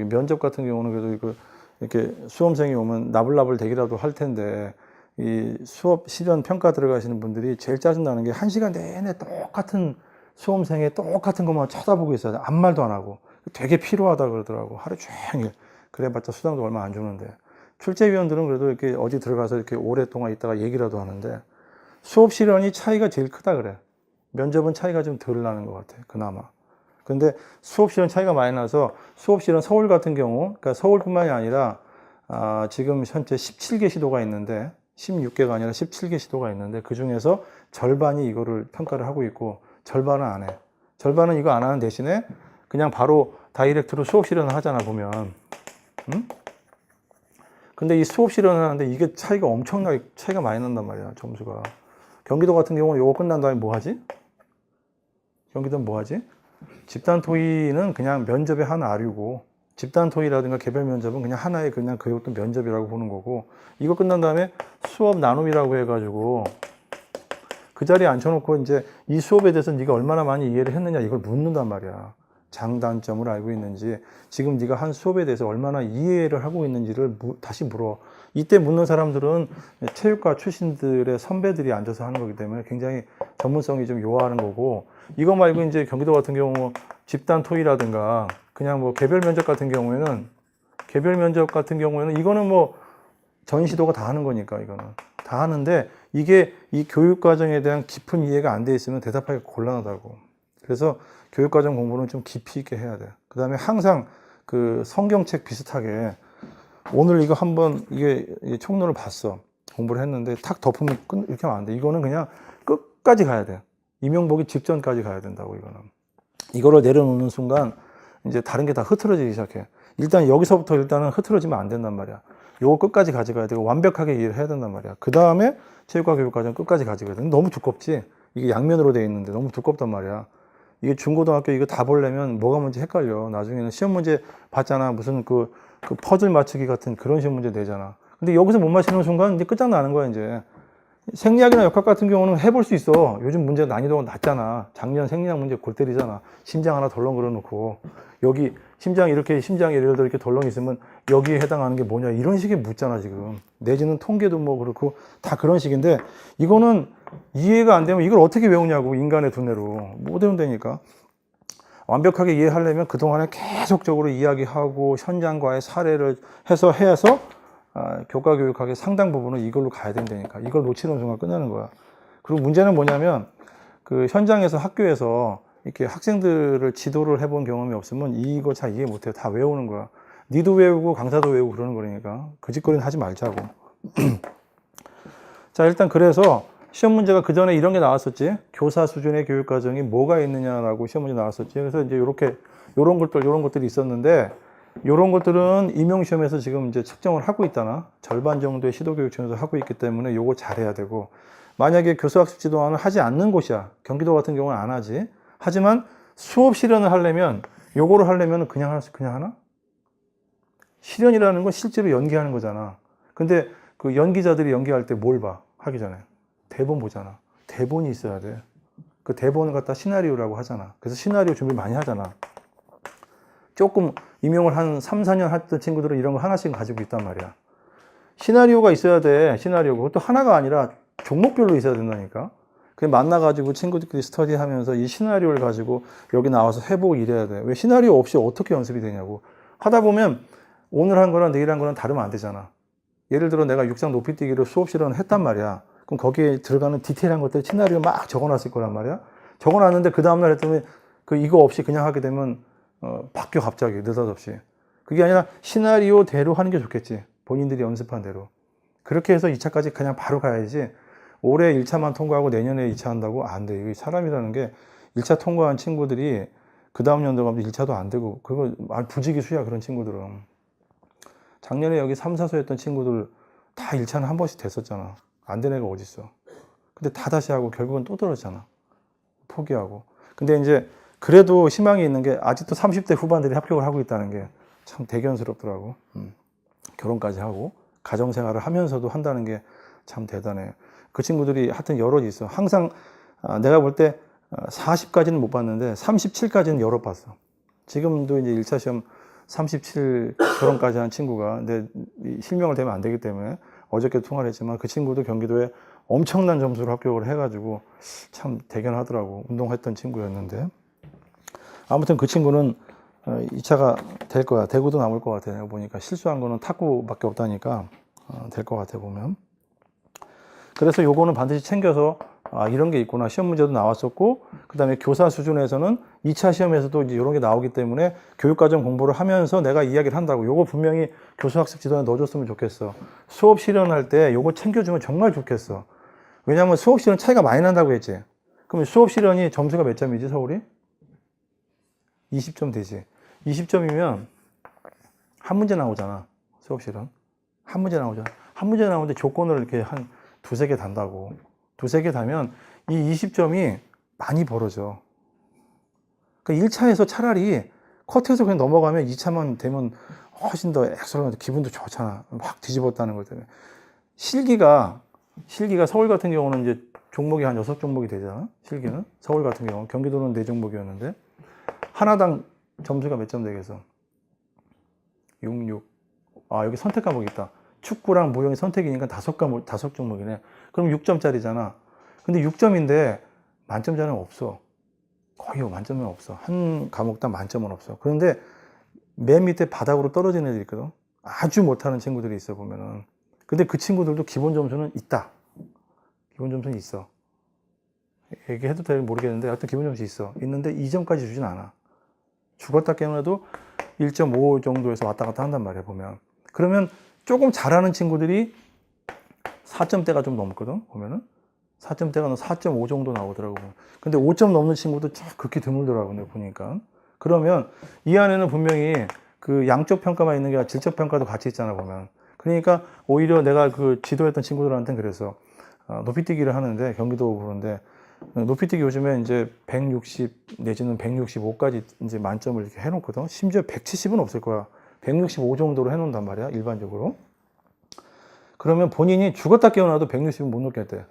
Speaker 1: 면접 같은 경우는 그래도 이렇게 수험생이 오면 나불나불 대기라도 할 텐데, 이 수업 실현 평가 들어가시는 분들이 제일 짜증나는 게 1시간 내내 똑같은 수험생의 똑같은 것만 쳐다보고 있어요. 아무 말도 안 하고. 되게 피로하다 그러더라고. 하루 종일. 그래봤자 수당도 얼마 안 주는데. 출제위원들은 그래도 이렇게 어디 들어가서 이렇게 오랫동안 있다가 얘기라도 하는데, 수업 실현이 차이가 제일 크다 그래. 면접은 차이가 좀 덜 나는 것 같아, 그나마. 근데 수업 실현 차이가 많이 나서, 수업 실현 서울 같은 경우, 그러니까 서울뿐만이 아니라, 지금 현재 17개 시도가 있는데, 16개가 아니라 17개 시도가 있는데, 그 중에서 절반이 이거를 평가를 하고 있고, 절반은 안 해. 절반은 이거 안 하는 대신에 그냥 바로 다이렉트로 수업 실현을 하잖아, 보면. 응? 근데 이 수업 실현을 하는데 이게 엄청나게 차이가 많이 난단 말이야, 점수가. 경기도 같은 경우는 이거 끝난 다음에 뭐 하지? 경기도는 뭐 하지? 집단 토의는 그냥 면접의 한 아류고, 집단 토의라든가 개별 면접은 그냥 하나의 그냥 그것도 면접이라고 보는 거고, 이거 끝난 다음에 수업 나눔이라고 해가지고 그 자리에 앉혀놓고 이제 이 수업에 대해서 네가 얼마나 많이 이해를 했느냐 이걸 묻는단 말이야. 장단점을 알고 있는지, 지금 네가 한 수업에 대해서 얼마나 이해를 하고 있는지를 다시 물어. 이때 묻는 사람들은 체육과 출신들의 선배들이 앉아서 하는 거기 때문에 굉장히 전문성이 좀 요하는 거고, 이거 말고 이제 경기도 같은 경우 집단 토의라든가 그냥 뭐 개별 면접 같은 경우에는 이거는 뭐 전시도가 다 하는 거니까, 이거는 다 하는데 이게 이 교육 과정에 대한 깊은 이해가 안 돼 있으면 대답하기 곤란하다고. 그래서 교육과정 공부는 좀 깊이 있게 해야 돼. 그 다음에 항상 그 성경책 비슷하게, 오늘 이거 한번 이게 총론을 봤어. 공부를 했는데 탁 덮으면 이렇게 하면 안 돼. 이거는 그냥 끝까지 가야 돼. 임용 보기 직전까지 가야 된다고, 이거는. 이거를 내려놓는 순간 이제 다른 게 다 흐트러지기 시작해. 일단 여기서부터 일단은 흐트러지면 안 된단 말이야. 요거 끝까지 가져가야 되고 완벽하게 이해를 해야 된단 말이야. 그 다음에 체육과 교육과정 끝까지 가져가야 돼. 너무 두껍지? 이게 양면으로 돼 있는데 너무 두껍단 말이야. 이게 중고등학교 이거 다 보려면 뭐가 뭔지 헷갈려. 나중에는 시험 문제 봤잖아. 무슨 그 퍼즐 맞추기 같은 그런 시험 문제 내잖아. 근데 여기서 못 맞히는 순간 이제 끝장나는 거야, 이제. 생리학이나 역학 같은 경우는 해볼 수 있어. 요즘 문제 난이도가 낮잖아. 작년 생리학 문제 골 때리잖아. 심장 하나 덜렁 그려놓고, 여기 심장이 예를 들어 이렇게 덜렁 있으면 여기에 해당하는 게 뭐냐, 이런 식의 묻잖아, 지금. 내지는 통계도 뭐 그렇고 다 그런 식인데, 이거는 이해가 안 되면 이걸 어떻게 외우냐고, 인간의 두뇌로. 못 외운다니까. 완벽하게 이해하려면 그동안에 계속적으로 이야기하고 현장과의 사례를 해서 교과 교육학의 상당 부분은 이걸로 가야 된다니까. 이걸 놓치는 순간 끝나는 거야. 그리고 문제는 뭐냐면, 그 현장에서 학교에서 이렇게 학생들을 지도를 해본 경험이 없으면 이거 잘 이해 못해요. 다 외우는 거야. 니도 외우고 강사도 외우고 그러는 거니까 그 짓거리는 하지 말자고. 자, 일단 그래서 시험 문제가 그 전에 이런 게 나왔었지. 교사 수준의 교육 과정이 뭐가 있느냐라고 시험 문제 나왔었지. 그래서 이제 요런 것들이 있었는데, 요런 것들은 임용시험에서 지금 이제 측정을 하고 있다나 절반 정도의 시도교육청에서 하고 있기 때문에 요거 잘해야 되고, 만약에 교수학습 지도안을 하지 않는 곳이야. 경기도 같은 경우는 안 하지. 하지만 수업 실현을 하려면, 요거를 하려면 그냥 하나? 실현이라는 건 실제로 연기하는 거잖아. 근데 그 연기자들이 연기할 때 뭘 봐? 하기 전에 대본 보잖아. 대본이 있어야 돼. 그 대본을 갖다 시나리오라고 하잖아. 그래서 시나리오 준비 많이 하잖아. 조금 임용을 한 3, 4년 했던 친구들은 이런 거 하나씩 가지고 있단 말이야. 시나리오가 있어야 돼. 시나리오가. 그것도 하나가 아니라 종목별로 있어야 된다니까. 그냥 만나가지고 친구들끼리 스터디하면서 이 시나리오를 가지고 여기 나와서 해보고 이래야 돼. 왜 시나리오 없이 어떻게 연습이 되냐고. 하다 보면 오늘 한 거랑 내일 한 거랑 다르면 안 되잖아. 예를 들어 내가 육상 높이뛰기를 수업 실현을 했단 말이야. 그럼 거기에 들어가는 디테일한 것들 시나리오 막 적어놨을 거란 말이야. 적어놨는데 그 다음날 했더니 이거 없이 그냥 하게 되면 바뀌어, 갑자기 느닷없이. 그게 아니라 시나리오대로 하는 게 좋겠지. 본인들이 연습한 대로. 그렇게 해서 2차까지 그냥 바로 가야지. 올해 1차만 통과하고 내년에 2차 한다고? 안 돼. 이게 사람이라는 게 1차 통과한 친구들이 그 다음 연도 가면 1차도 안 되고, 그거 부지기수야, 그런 친구들은. 작년에 여기 3, 4수 했던 친구들 다 1차는 한 번씩 됐었잖아. 안 된 애가 어딨어. 근데 다 다시 하고 결국은 또 떨어졌잖아. 포기하고. 근데 이제 그래도 희망이 있는 게 아직도 30대 후반들이 합격을 하고 있다는 게 참 대견스럽더라고. 결혼까지 하고 가정생활을 하면서도 한다는 게 참 대단해. 그 친구들이 하여튼 여럿 있어. 항상 내가 볼 때 40까지는 못 봤는데 37까지는 여럿 봤어. 지금도 이제 1차 시험 37 결혼까지 한 친구가, 근데 실명을 대면 안 되기 때문에 어저께 통화를 했지만 그 친구도 경기도에 엄청난 점수로 합격을 해가지고 참 대견하더라고. 운동했던 친구였는데. 아무튼 그 친구는 2차가 될 거야. 대구도 남을 것 같아. 내가 보니까 실수한 거는 탁구밖에 없다니까 될 것 같아, 보면. 그래서 요거는 반드시 챙겨서 이런 게 있구나. 시험 문제도 나왔었고, 그 다음에 교사 수준에서는 2차 시험에서도 이제 이런 게 나오기 때문에 교육과정 공부를 하면서 내가 이야기를 한다고. 요거 분명히 교수학습 지도에 넣어줬으면 좋겠어. 수업 실현할 때 요거 챙겨주면 정말 좋겠어. 왜냐하면 수업 실현 차이가 많이 난다고 했지. 그럼 수업 실현이 점수가 몇 점이지, 서울이? 20점 되지. 20점이면 한 문제 나오잖아. 수업실은. 한 문제 나오잖아. 한 문제 나오는데 조건을 이렇게 한 두세 개 단다고. 두세 개 다면 이 20점이 많이 벌어져. 그러니까 1차에서 차라리 컷해서 그냥 넘어가면 2차만 되면 훨씬 더 엑셀런트, 기분도 좋잖아. 확 뒤집었다는 것 때문에. 실기가 서울 같은 경우는 이제 종목이 한 6종목이 되잖아. 실기는. 서울 같은 경우. 경기도는 4종목이었는데. 하나당 점수가 몇 점 되겠어? 6. 아, 여기 선택 과목이 있다. 축구랑 무용이 선택이니까 5종목이네. 그럼 6점짜리잖아. 근데 6점인데 만점자는 없어. 거의 만점은 없어. 한 과목당 만점은 없어. 그런데 맨 밑에 바닥으로 떨어지는 애들이 있거든. 아주 못하는 친구들이 있어, 보면은. 근데 그 친구들도 기본 점수는 있다. 기본 점수는 있어. 얘기해도 될지 모르겠는데, 하여튼 기본 점수 있어. 있는데 2점까지 주진 않아. 죽었다 깨어나도 1.5 정도에서 왔다 갔다 한단 말이야, 보면. 그러면 조금 잘하는 친구들이 4점대가 좀 넘거든, 보면은. 4점대가 4.5 정도 나오더라고. 근데 5점 넘는 친구도 그렇게 드물더라고, 내가 보니까. 그러면 이 안에는 분명히 그 양적 평가만 있는 게 아니라 질적 평가도 같이 있잖아, 보면. 그러니까 오히려 내가 그 지도했던 친구들한테는 그래서 높이뛰기를 하는데, 경기도 그런데 높이뛰기 요즘에 이제 160 내지는 165까지 이제 만점을 이렇게 해놓거든. 심지어 170은 없을 거야. 165 정도로 해놓는단 말이야, 일반적으로. 그러면 본인이 죽었다 깨어나도 160은 못 놓겠대.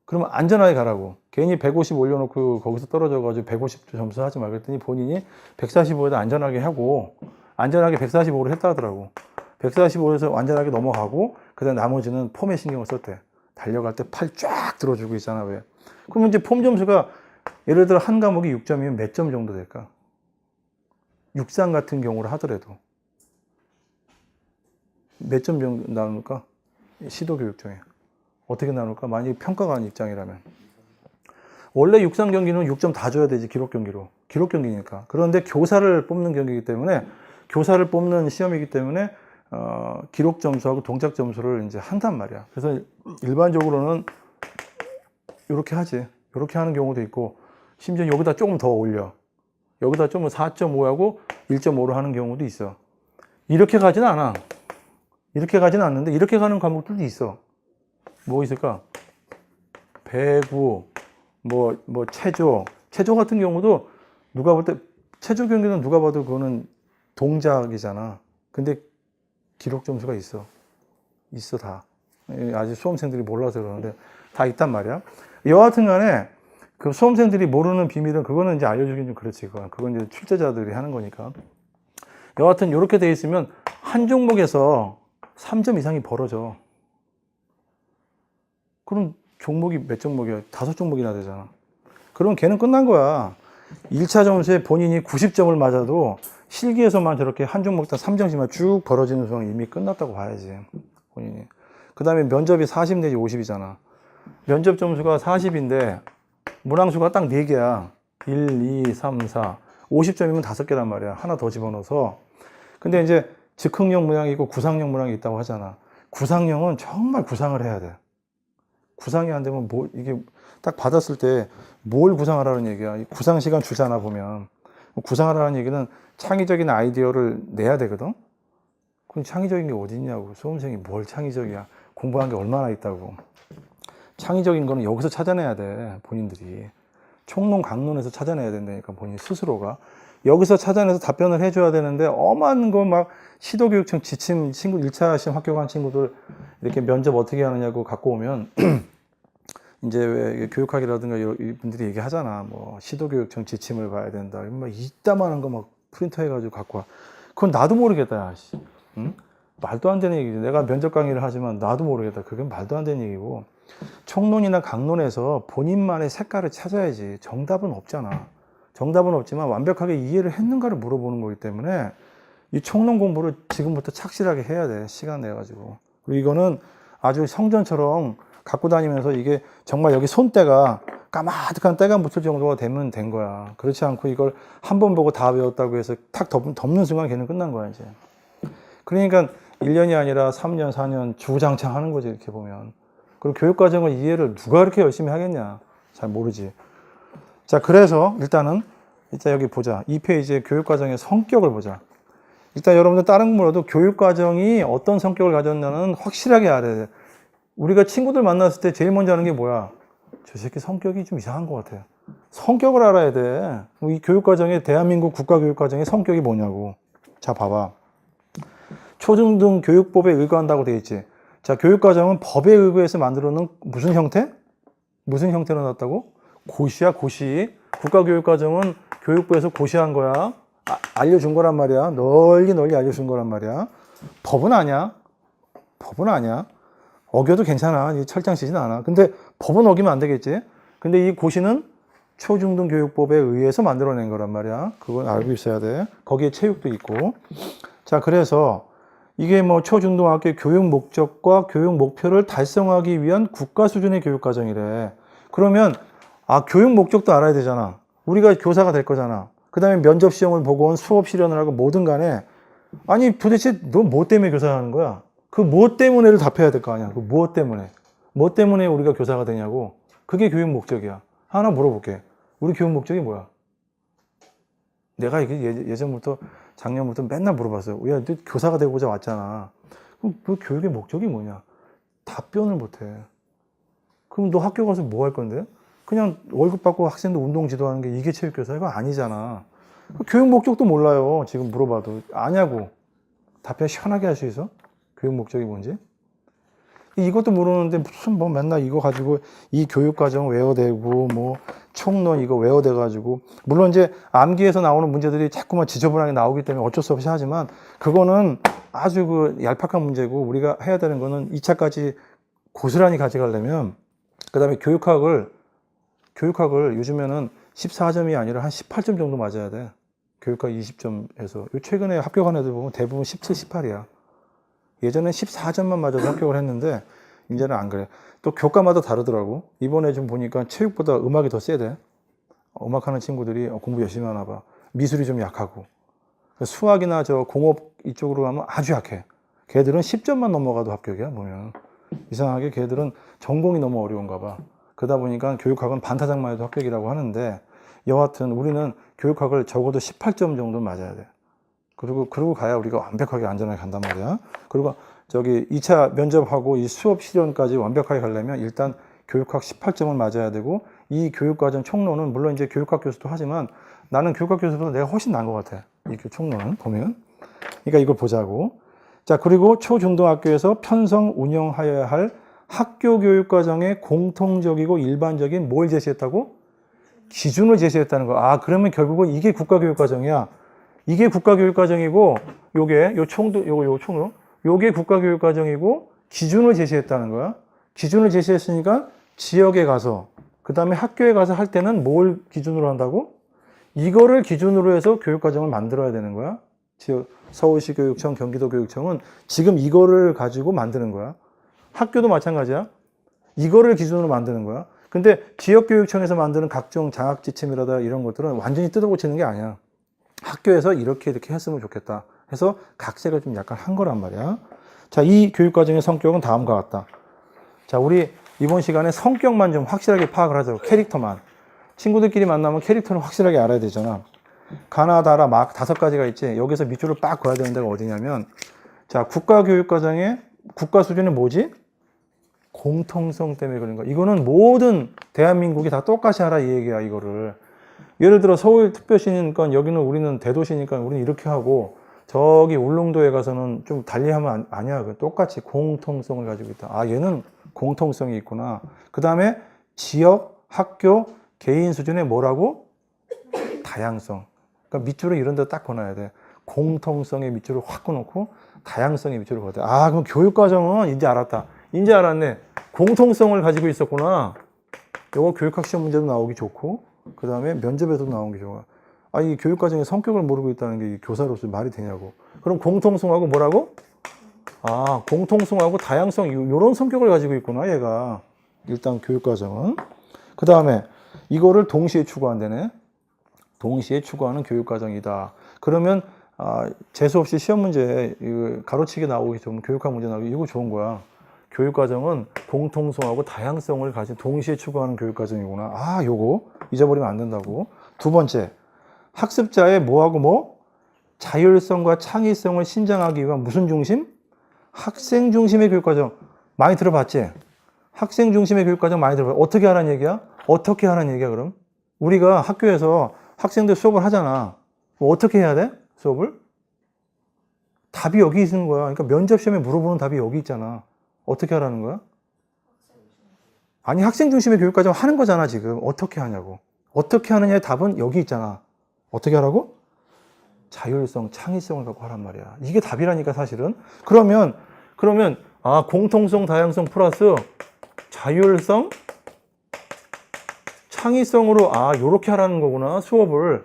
Speaker 1: 그러면 안전하게 가라고. 괜히 150 올려놓고 거기서 떨어져가지고 150 점수 하지 말고 했더니 본인이 145에다 안전하게 하고, 안전하게 145로 했다 하더라고. 145에서 안전하게 넘어가고, 그 다음 나머지는 폼에 신경을 썼대. 달려갈 때 팔 쫙 들어주고 있잖아, 왜. 그러면 이제 폼 점수가 예를 들어 한 과목이 6점이면 몇 점 정도 될까? 육상 같은 경우로 하더라도 몇 점 정도 나눌까? 시도교육 중에. 어떻게 나눌까? 만약에 평가가 하는 입장이라면. 원래 육상 경기는 6점 다 줘야 되지, 기록 경기로. 기록 경기니까. 그런데 교사를 뽑는 경기이기 때문에, 교사를 뽑는 시험이기 때문에, 기록 점수하고 동작 점수를 이제 한단 말이야. 그래서 일반적으로는 이렇게 하지. 이렇게 하는 경우도 있고, 심지어 여기다 조금 더 올려. 여기다 좀 4.5하고 1.5로 하는 경우도 있어. 이렇게 가지는 않아. 이렇게 가지는 않는데, 이렇게 가는 과목들도 있어. 뭐 있을까? 배구, 체조 같은 경우도 누가 볼 때, 체조 경기는 누가 봐도 그거는 동작이잖아. 근데 기록 점수가 있어. 있어, 다. 아직 수험생들이 몰라서 그러는데, 다 있단 말이야. 여하튼 간에, 그 수험생들이 모르는 비밀은, 그거는 이제 알려주긴 좀 그렇지. 그건 이제 출제자들이 하는 거니까. 여하튼, 이렇게 돼 있으면, 한 종목에서 3점 이상이 벌어져. 그럼 종목이 몇 종목이야? 5종목이나 되잖아. 그럼 걔는 끝난 거야. 1차 점수에 본인이 90점을 맞아도 실기에서만 저렇게 한 종목당 3점씩만 쭉 벌어지는 수는 이미 끝났다고 봐야지, 본인이. 그 다음에 면접이 40 내지 50이잖아. 면접 점수가 40인데 문항수가 딱 4개야. 1, 2, 3, 4. 50점이면 5개란 말이야. 하나 더 집어넣어서. 근데 이제 즉흥형 문항이 있고 구상형 문항이 있다고 하잖아. 구상형은 정말 구상을 해야 돼. 구상이 안 되면 이게 딱 받았을 때 뭘 구상하라는 얘기야. 구상 시간 주잖아, 보면. 구상하라는 얘기는 창의적인 아이디어를 내야 되거든. 그럼 창의적인 게 어디 있냐고. 수험생이 뭘 창의적이야. 공부한 게 얼마나 있다고. 창의적인 거는 여기서 찾아내야 돼, 본인들이. 총론, 강론에서 찾아내야 된다니까, 본인 스스로가. 여기서 찾아내서 답변을 해줘야 되는데, 엄한 거 막 시도교육청 지침, 1차 시험 합격한 친구들 이렇게 면접 어떻게 하느냐고 갖고 오면, 이제 왜 교육학이라든가 이 분들이 얘기하잖아. 뭐, 시도교육청 지침을 봐야 된다. 막 이따만한 거 막 프린터 해가지고 갖고 와. 그건 나도 모르겠다, 야, 씨. 응? 말도 안 되는 얘기지. 내가 면접 강의를 하지만 나도 모르겠다. 그건 말도 안 되는 얘기고. 총론이나 강론에서 본인만의 색깔을 찾아야지. 정답은 없잖아. 정답은 없지만 완벽하게 이해를 했는가를 물어보는 거기 때문에 이 총론 공부를 지금부터 착실하게 해야 돼. 시간 내가지고. 그리고 이거는 아주 성전처럼 갖고 다니면서 이게 정말 여기 손때가 까마득한 때가 묻힐 정도가 되면 된 거야. 그렇지 않고 이걸 한 번 보고 다 외웠다고 해서 탁 덮는 순간 걔는 끝난 거야, 이제. 그러니까 1년이 아니라 3년, 4년 주구장창 하는 거지, 이렇게 보면. 그리고 교육과정을 이해를 누가 그렇게 열심히 하겠냐? 잘 모르지. 자, 그래서 일단은 일단 여기 보자. 이 페이지에 교육과정의 성격을 보자. 일단 여러분들 다른 거 몰라도 교육과정이 어떤 성격을 가졌냐는 확실하게 알아야 돼. 우리가 친구들 만났을 때 제일 먼저 하는 게 뭐야? 저 새끼 성격이 좀 이상한 것 같아. 성격을 알아야 돼. 이 교육과정의, 대한민국 국가교육과정의 성격이 뭐냐고. 자, 봐봐. 초중등 교육법에 의거한다고 되어 있지. 자, 교육과정은 법에 의거해서 만들어 놓은 무슨 형태? 무슨 형태로 놨다고? 고시야, 고시. 국가교육과정은 교육부에서 고시한 거야. 알려준 거란 말이야. 널리 알려준 거란 말이야. 법은 아니야. 법은 아니야. 어겨도 괜찮아. 철장 치진 않아. 근데 법은 어기면 안 되겠지. 근데 이 고시는 초중등 교육법에 의해서 만들어낸 거란 말이야. 그건 알고 있어야 돼. 거기에 체육도 있고. 자, 그래서 이게 뭐 초중등학교 교육 목적과 교육 목표를 달성하기 위한 국가 수준의 교육과정이래. 그러면 교육 목적도 알아야 되잖아. 우리가 교사가 될 거잖아. 그 다음에 면접 시험을 보고 수업 실현을 하고 뭐든 간에 아니 도대체 너 뭐 때문에 교사하는 거야? 그 뭐 때문에를 답해야 될 거 아니야. 그 뭐 때문에? 뭐 때문에 우리가 교사가 되냐고. 그게 교육 목적이야. 하나 물어볼게. 우리 교육 목적이 뭐야? 내가 이게 예전부터 작년부터 맨날 물어봤어요. 야, 너 교사가 되고자 왔잖아. 그럼 그 교육의 목적이 뭐냐? 답변을 못해. 그럼 너 학교 가서 뭐 할 건데? 그냥 월급 받고 학생들 운동 지도하는 게 이게 체육교사? 이거 아니잖아. 교육 목적도 몰라요. 지금 물어봐도. 아냐고. 답변 시원하게 할 수 있어? 교육 목적이 뭔지? 이것도 모르는데 무슨 뭐 맨날 이거 가지고 이 교육과정 외워대고 뭐 총론 이거 외워대가지고 물론 이제 암기에서 나오는 문제들이 자꾸만 지저분하게 나오기 때문에 어쩔 수 없이 하지만 그거는 아주 그 얄팍한 문제고 우리가 해야 되는 거는 2차까지 고스란히 가져가려면 그 다음에 교육학을 요즘에는 14점이 아니라 한 18점 정도 맞아야 돼. 교육학 20점에서. 최근에 합격한 애들 보면 대부분 17, 18이야. 예전엔 14점만 맞아도 합격을 했는데 이제는 안 그래. 또 교과마다 다르더라고. 이번에 좀 보니까 체육보다 음악이 더 세대. 음악하는 친구들이 공부 열심히 하나 봐. 미술이 좀 약하고. 수학이나 저 공업 이쪽으로 가면 아주 약해. 걔들은 10점만 넘어가도 합격이야 보면. 이상하게 걔들은 전공이 너무 어려운가 봐. 그러다 보니까 교육학은 반타작만 해도 합격이라고 하는데 여하튼 우리는 교육학을 적어도 18점 정도 맞아야 돼. 그러고 가야 우리가 완벽하게 안전하게 간단 말이야. 그리고 저기 2차 면접하고 이 수업 실현까지 완벽하게 가려면 일단 교육학 18점을 맞아야 되고 이 교육과정 총론은 물론 이제 교육학 교수도 하지만 나는 교육학 교수보다 내가 훨씬 나은 것 같아. 이 총론은 보면. 그러니까 이걸 보자고. 자, 그리고 초중등학교에서 편성 운영하여야 할 학교 교육과정의 공통적이고 일반적인 뭘 제시했다고? 기준을 제시했다는 거. 그러면 결국은 이게 국가교육과정이야. 이게 국가교육과정이고, 요 총론, 요게 국가교육과정이고, 기준을 제시했다는 거야. 기준을 제시했으니까 지역에 가서, 그 다음에 학교에 가서 할 때는 뭘 기준으로 한다고? 이거를 기준으로 해서 교육과정을 만들어야 되는 거야. 서울시 교육청, 경기도 교육청은 지금 이거를 가지고 만드는 거야. 학교도 마찬가지야. 이거를 기준으로 만드는 거야. 근데 지역교육청에서 만드는 각종 장학지침이라다 이런 것들은 완전히 뜯어고치는 게 아니야. 학교에서 이렇게 했으면 좋겠다 해서 각색을 좀 약간 한 거란 말이야. 자, 이 교육과정의 성격은 다음과 같다. 자, 우리 이번 시간에 성격만 좀 확실하게 파악을 하자고. 캐릭터만. 친구들끼리 만나면 캐릭터를 확실하게 알아야 되잖아. 가나, 다라, 막 5가지가 있지. 여기서 밑줄을 빡 그어야 되는 데가 어디냐면, 자, 국가교육과정의 국가 수준은 뭐지? 공통성 때문에 그런 거야. 이거는 모든 대한민국이 다 똑같이 하라 이 얘기야, 이거를. 예를 들어 서울특별시니까 여기는 우리는 대도시니까 우리는 이렇게 하고 저기 울릉도에 가서는 좀 달리하면 아니야. 똑같이 공통성을 가지고 있다. 얘는 공통성이 있구나. 그 다음에 지역, 학교, 개인 수준의 뭐라고? 다양성. 그러니까 밑줄을 이런 데 딱 그어놔야 돼. 공통성의 밑줄을 확 그어놓고 다양성의 밑줄을 그어야 돼. 그럼 교육과정은 이제 알았다. 이제 알았네. 공통성을 가지고 있었구나. 요거 교육학 시험 문제도 나오기 좋고 그 다음에 면접에도 나온 게 좋아. 이 교육과정의 성격을 모르고 있다는 게 교사로서 말이 되냐고. 그럼 공통성하고 뭐라고? 공통성하고 다양성, 이런 성격을 가지고 있구나, 얘가. 일단 교육과정은. 그 다음에 이거를 동시에 추구한다네. 동시에 추구하는 교육과정이다. 그러면 재수없이 시험 문제 가로치기 나오기 좋은 교육학 문제 나오기 이거 좋은 거야. 교육과정은 공통성하고 다양성을 가진 동시에 추구하는 교육과정이구나. 요거 잊어버리면 안 된다고. 두 번째, 학습자의 뭐하고 뭐? 자율성과 창의성을 신장하기 위한 무슨 중심? 학생 중심의 교육과정. 많이 들어봤지? 학생 중심의 교육과정 많이 들어봤지? 어떻게 하라는 얘기야? 어떻게 하라는 얘기야, 그럼? 우리가 학교에서 학생들 수업을 하잖아. 뭐 어떻게 해야 돼? 수업을? 답이 여기 있는 거야. 그러니까 면접시험에 물어보는 답이 여기 있잖아. 어떻게 하라는 거야? 아니, 학생 중심의 교육과정 하는 거잖아, 지금. 어떻게 하냐고. 어떻게 하느냐의 답은 여기 있잖아. 어떻게 하라고? 자율성, 창의성을 갖고 하란 말이야. 이게 답이라니까, 사실은. 그러면, 공통성, 다양성 플러스 자율성, 창의성으로, 요렇게 하라는 거구나, 수업을.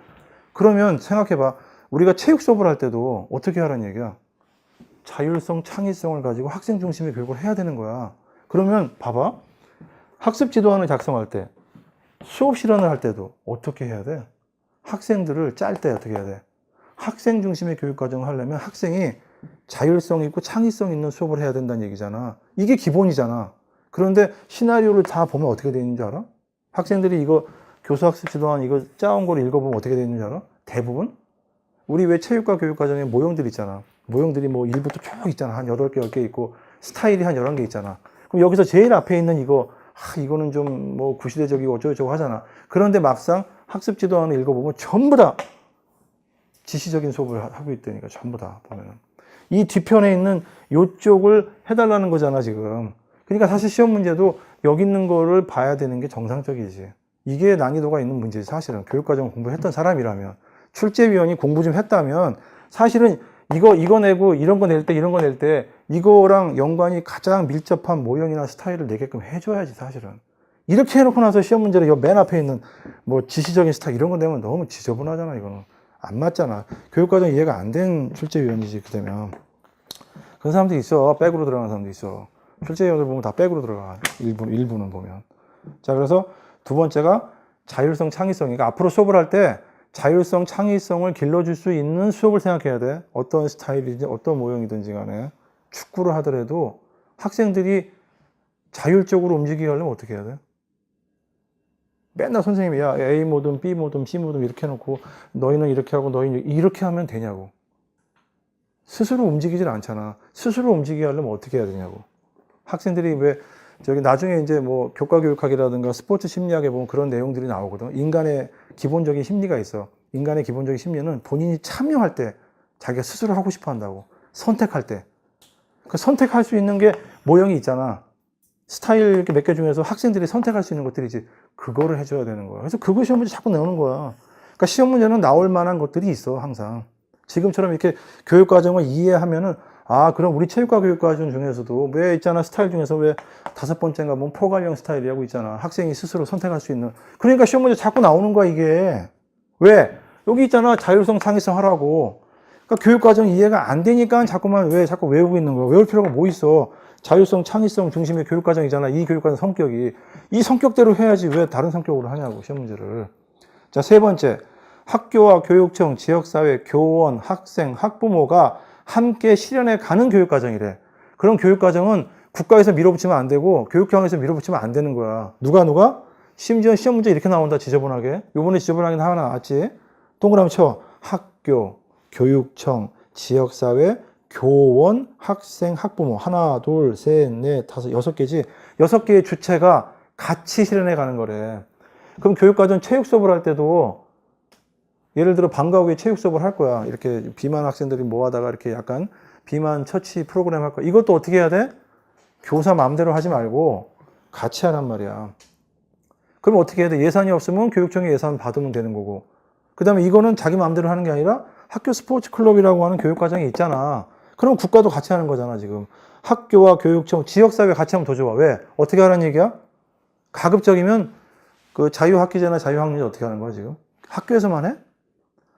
Speaker 1: 그러면 생각해봐. 우리가 체육 수업을 할 때도 어떻게 하라는 얘기야? 자율성, 창의성을 가지고 학생 중심의 교육을 해야 되는 거야. 그러면 봐봐. 학습 지도안을 작성할 때, 수업 실현을 할 때도 어떻게 해야 돼? 학생들을 짤 때 어떻게 해야 돼? 학생 중심의 교육 과정을 하려면 학생이 자율성 있고 창의성 있는 수업을 해야 된다는 얘기잖아. 이게 기본이잖아. 그런데 시나리오를 다 보면 어떻게 되어 있는지 알아? 학생들이 이거 교수학습 지도안 이거 짜온 걸 읽어보면 어떻게 되어 있는지 알아? 대부분? 우리 왜 체육과 교육 과정에 모형들 있잖아. 모형들이 뭐 1부터 쭉 있잖아. 한 8개, 10개 있고 스타일이 한 11개 있잖아. 그럼 여기서 제일 앞에 있는 이거는 좀 뭐 구시대적이고 어쩌고저쩌고 하잖아. 그런데 막상 학습 지도안을 읽어보면 전부 다 지시적인 수업을 하고 있다니까, 전부 다 보면은. 이 뒤편에 있는 요쪽을 해달라는 거잖아, 지금. 그러니까 사실 시험 문제도 여기 있는 거를 봐야 되는 게 정상적이지. 이게 난이도가 있는 문제지, 사실은. 교육과정 공부했던 사람이라면. 출제위원이 공부 좀 했다면, 사실은 이거 내고 이런 거 낼 때, 이거랑 연관이 가장 밀접한 모형이나 스타일을 내게끔 해줘야지, 사실은. 이렇게 해놓고 나서 시험 문제를 맨 앞에 있는 뭐 지시적인 스타일 이런 거 내면 너무 지저분하잖아, 이거는. 안 맞잖아. 교육과정 이해가 안 된 출제위원이지, 그 되면. 그런 사람들이 있어. 백으로 들어가는 사람도 있어. 출제위원들 보면 다 백으로 들어가. 일부는 보면. 자, 그래서 두 번째가 자율성, 창의성. 그러니까 앞으로 수업을 할 때 자율성, 창의성을 길러줄 수 있는 수업을 생각해야 돼. 어떤 스타일이든지 어떤 모형이든지 간에. 축구를 하더라도 학생들이 자율적으로 움직이게 하려면 어떻게 해야 돼? 맨날 선생님이 야 A 모듬, B 모듬, C 모듬 이렇게 해놓고 너희는 이렇게 하고 너희는 이렇게 하면 되냐고. 스스로 움직이질 않잖아. 스스로 움직이게 하려면 어떻게 해야 되냐고. 학생들이 왜 저기 나중에 이제 뭐 교과교육학이라든가 스포츠 심리학에 보면 그런 내용들이 나오거든. 인간의 기본적인 심리가 있어. 인간의 기본적인 심리는 본인이 참여할 때 자기가 스스로 하고 싶어 한다고. 선택할 때. 그 선택할 수 있는 게 모형이 있잖아. 스타일 이렇게 몇 개 중에서 학생들이 선택할 수 있는 것들이지. 그거를 해줘야 되는 거야. 그래서 그거 시험 문제 자꾸 내오는 거야. 그러니까 시험 문제는 나올 만한 것들이 있어, 항상. 지금처럼 이렇게 교육 과정을 이해하면은, 그럼 우리 체육과 교육 과정 중에서도 왜 있잖아, 스타일 중에서 왜 5번째인가 보면 포괄형 스타일이라고 있잖아. 학생이 스스로 선택할 수 있는. 그러니까 시험 문제 자꾸 나오는 거야, 이게. 왜? 여기 있잖아, 자율성, 창의성 하라고. 그러니까 교육 과정 이해가 안 되니까 자꾸만 왜 자꾸 외우고 있는 거야. 외울 필요가 뭐 있어. 자율성, 창의성 중심의 교육과정이잖아. 이 교육과정 성격이. 이 성격대로 해야지 왜 다른 성격으로 하냐고, 시험 문제를. 자, 세 번째. 학교와 교육청, 지역사회, 교원, 학생, 학부모가 함께 실현해 가는 교육과정이래. 그런 교육과정은 국가에서 밀어붙이면 안 되고 교육청에서 밀어붙이면 안 되는 거야. 누가? 심지어 시험 문제 이렇게 나온다, 지저분하게. 요번에 지저분하게 하나 나왔지. 동그라미 쳐. 학교, 교육청, 지역사회, 교원, 학생, 학부모. 하나, 둘, 셋, 넷, 다섯, 6개지. 6개의 주체가 같이 실현해 가는 거래. 그럼 교육과정 체육 수업을 할 때도 예를 들어 방과 후에 체육 수업을 할 거야. 이렇게 비만 학생들이 모아다가 이렇게 약간 비만 처치 프로그램 할 거야. 이것도 어떻게 해야 돼? 교사 마음대로 하지 말고 같이 하란 말이야. 그럼 어떻게 해야 돼? 예산이 없으면 교육청에 예산 받으면 되는 거고. 그 다음에 이거는 자기 마음대로 하는 게 아니라 학교 스포츠 클럽이라고 하는 교육과정이 있잖아. 그럼 국가도 같이 하는 거잖아, 지금. 학교와 교육청, 지역사회 같이 하면 더 좋아. 왜? 어떻게 하라는 얘기야? 가급적이면 그 자유학기제나 자유학년이 어떻게 하는 거야, 지금? 학교에서만 해?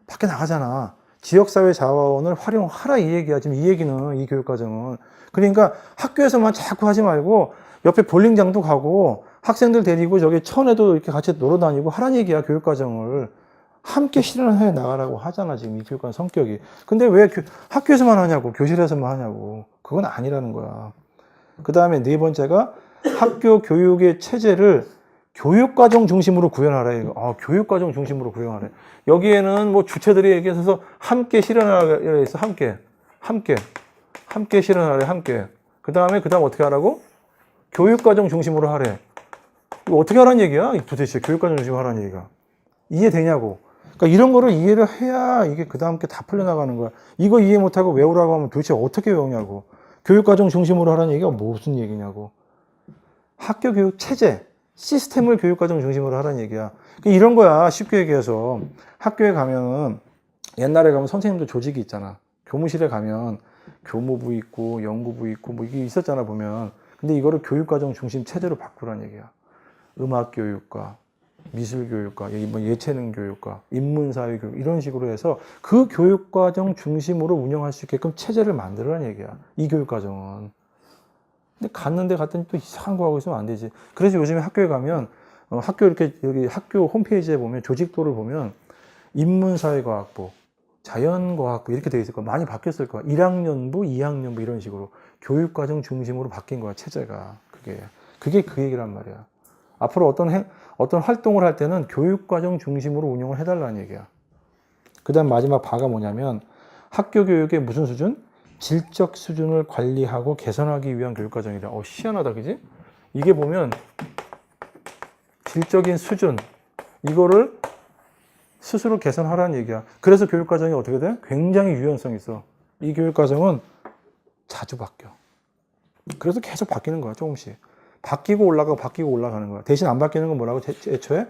Speaker 1: 밖에 나가잖아. 지역사회 자원을 활용하라, 이 얘기야. 지금 이 얘기는, 이 교육과정은. 그러니까 학교에서만 자꾸 하지 말고 옆에 볼링장도 가고 학생들 데리고 저기 천에도 이렇게 같이 놀아 다니고 하라는 얘기야, 교육과정을. 함께 실현해 나가라고 하잖아, 지금 이 교육과정 성격이. 근데 왜 학교에서만 하냐고, 교실에서만 하냐고. 그건 아니라는 거야. 그 다음에 네 번째가 학교 교육의 체제를 교육과정 중심으로 구현하래. 이거. 교육과정 중심으로 구현하래. 여기에는 뭐 주체들이 얘기해서 함께 실현하래. 있어. 함께 실현하래. 함께. 그 다음 어떻게 하라고? 교육과정 중심으로 하래. 이거 어떻게 하라는 얘기야? 도대체 교육과정 중심으로 하라는 얘기가. 이해되냐고. 그러니까 이런 거를 이해를 해야 이게 그 다음 게 다 풀려나가는 거야. 이거 이해 못하고 외우라고 하면 도대체 어떻게 외우냐고. 교육과정 중심으로 하라는 얘기가 무슨 얘기냐고. 학교 교육 체제, 시스템을 교육과정 중심으로 하라는 얘기야. 그러니까 이런 거야. 쉽게 얘기해서. 학교에 가면은 옛날에 가면 선생님들 조직이 있잖아. 교무실에 가면 교무부 있고 연구부 있고 뭐 이게 있었잖아 보면. 근데 이거를 교육과정 중심 체제로 바꾸라는 얘기야. 음악교육과, 미술교육과, 뭐 예체능 교육과, 인문사회 교육 이런 식으로 해서 그 교육과정 중심으로 운영할 수 있게끔 체제를 만들라는 얘기야. 이 교육과정은. 근데 갔더니 또 이상한 거 하고 있으면 안 되지. 그래서 요즘에 학교에 가면 학교 이렇게 여기 학교 홈페이지에 보면 조직도를 보면 인문사회과학부, 자연과학부 이렇게 돼 있을 거야. 많이 바뀌었을 거야. 1학년부, 2학년부 이런 식으로 교육과정 중심으로 바뀐 거야. 체제가. 그게 그 얘기란 말이야. 앞으로 어떤 활동을 할 때는 교육과정 중심으로 운영을 해달라는 얘기야. 그 다음 마지막 바가 뭐냐면 학교 교육의 무슨 수준? 질적 수준을 관리하고 개선하기 위한 교육과정이다. 희한하다, 그지? 이게 보면 질적인 수준, 이거를 스스로 개선하라는 얘기야. 그래서 교육과정이 어떻게 돼? 굉장히 유연성이 있어. 이 교육과정은 자주 바뀌어. 그래서 계속 바뀌는 거야, 조금씩. 바뀌고 올라가는 거야. 대신 안 바뀌는 건 뭐라고? 애초에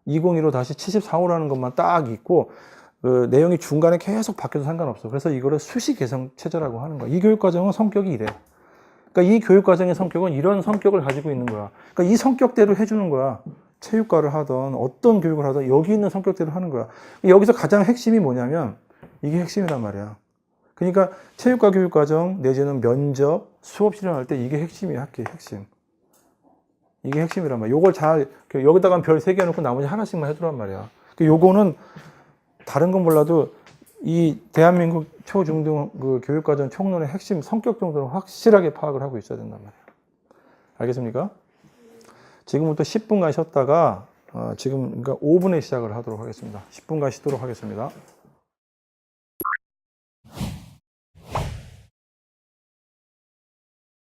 Speaker 1: 2015 다시 74호라는 것만 딱 있고 그 내용이 중간에 계속 바뀌어도 상관없어. 그래서 이거를 수시 개선 체제라고 하는 거야. 이 교육과정은 성격이 이래. 그러니까 이 교육과정의 성격은 이런 성격을 가지고 있는 거야. 그러니까 이 성격대로 해주는 거야. 체육과를 하던 어떤 교육을 하던 여기 있는 성격대로 하는 거야. 여기서 가장 핵심이 뭐냐면 이게 핵심이란 말이야. 그러니까 체육과 교육과정 내지는 면접, 수업 실현할 때 이게 핵심이야. 학교의 핵심. 이게 핵심이란 말이야. 요걸 잘 여기다가 별 3개 놓고 나머지 하나씩만 해두란 말이야. 요거는 다른 건 몰라도 이 대한민국 초중등 그 교육과정 총론의 핵심 성격 정도는 확실하게 파악을 하고 있어야 된단 말이에요. 알겠습니까? 지금부터 10분간 쉬었다가 지금 그러니까 5분에 시작을 하도록 하겠습니다. 10분간 쉬도록 하겠습니다.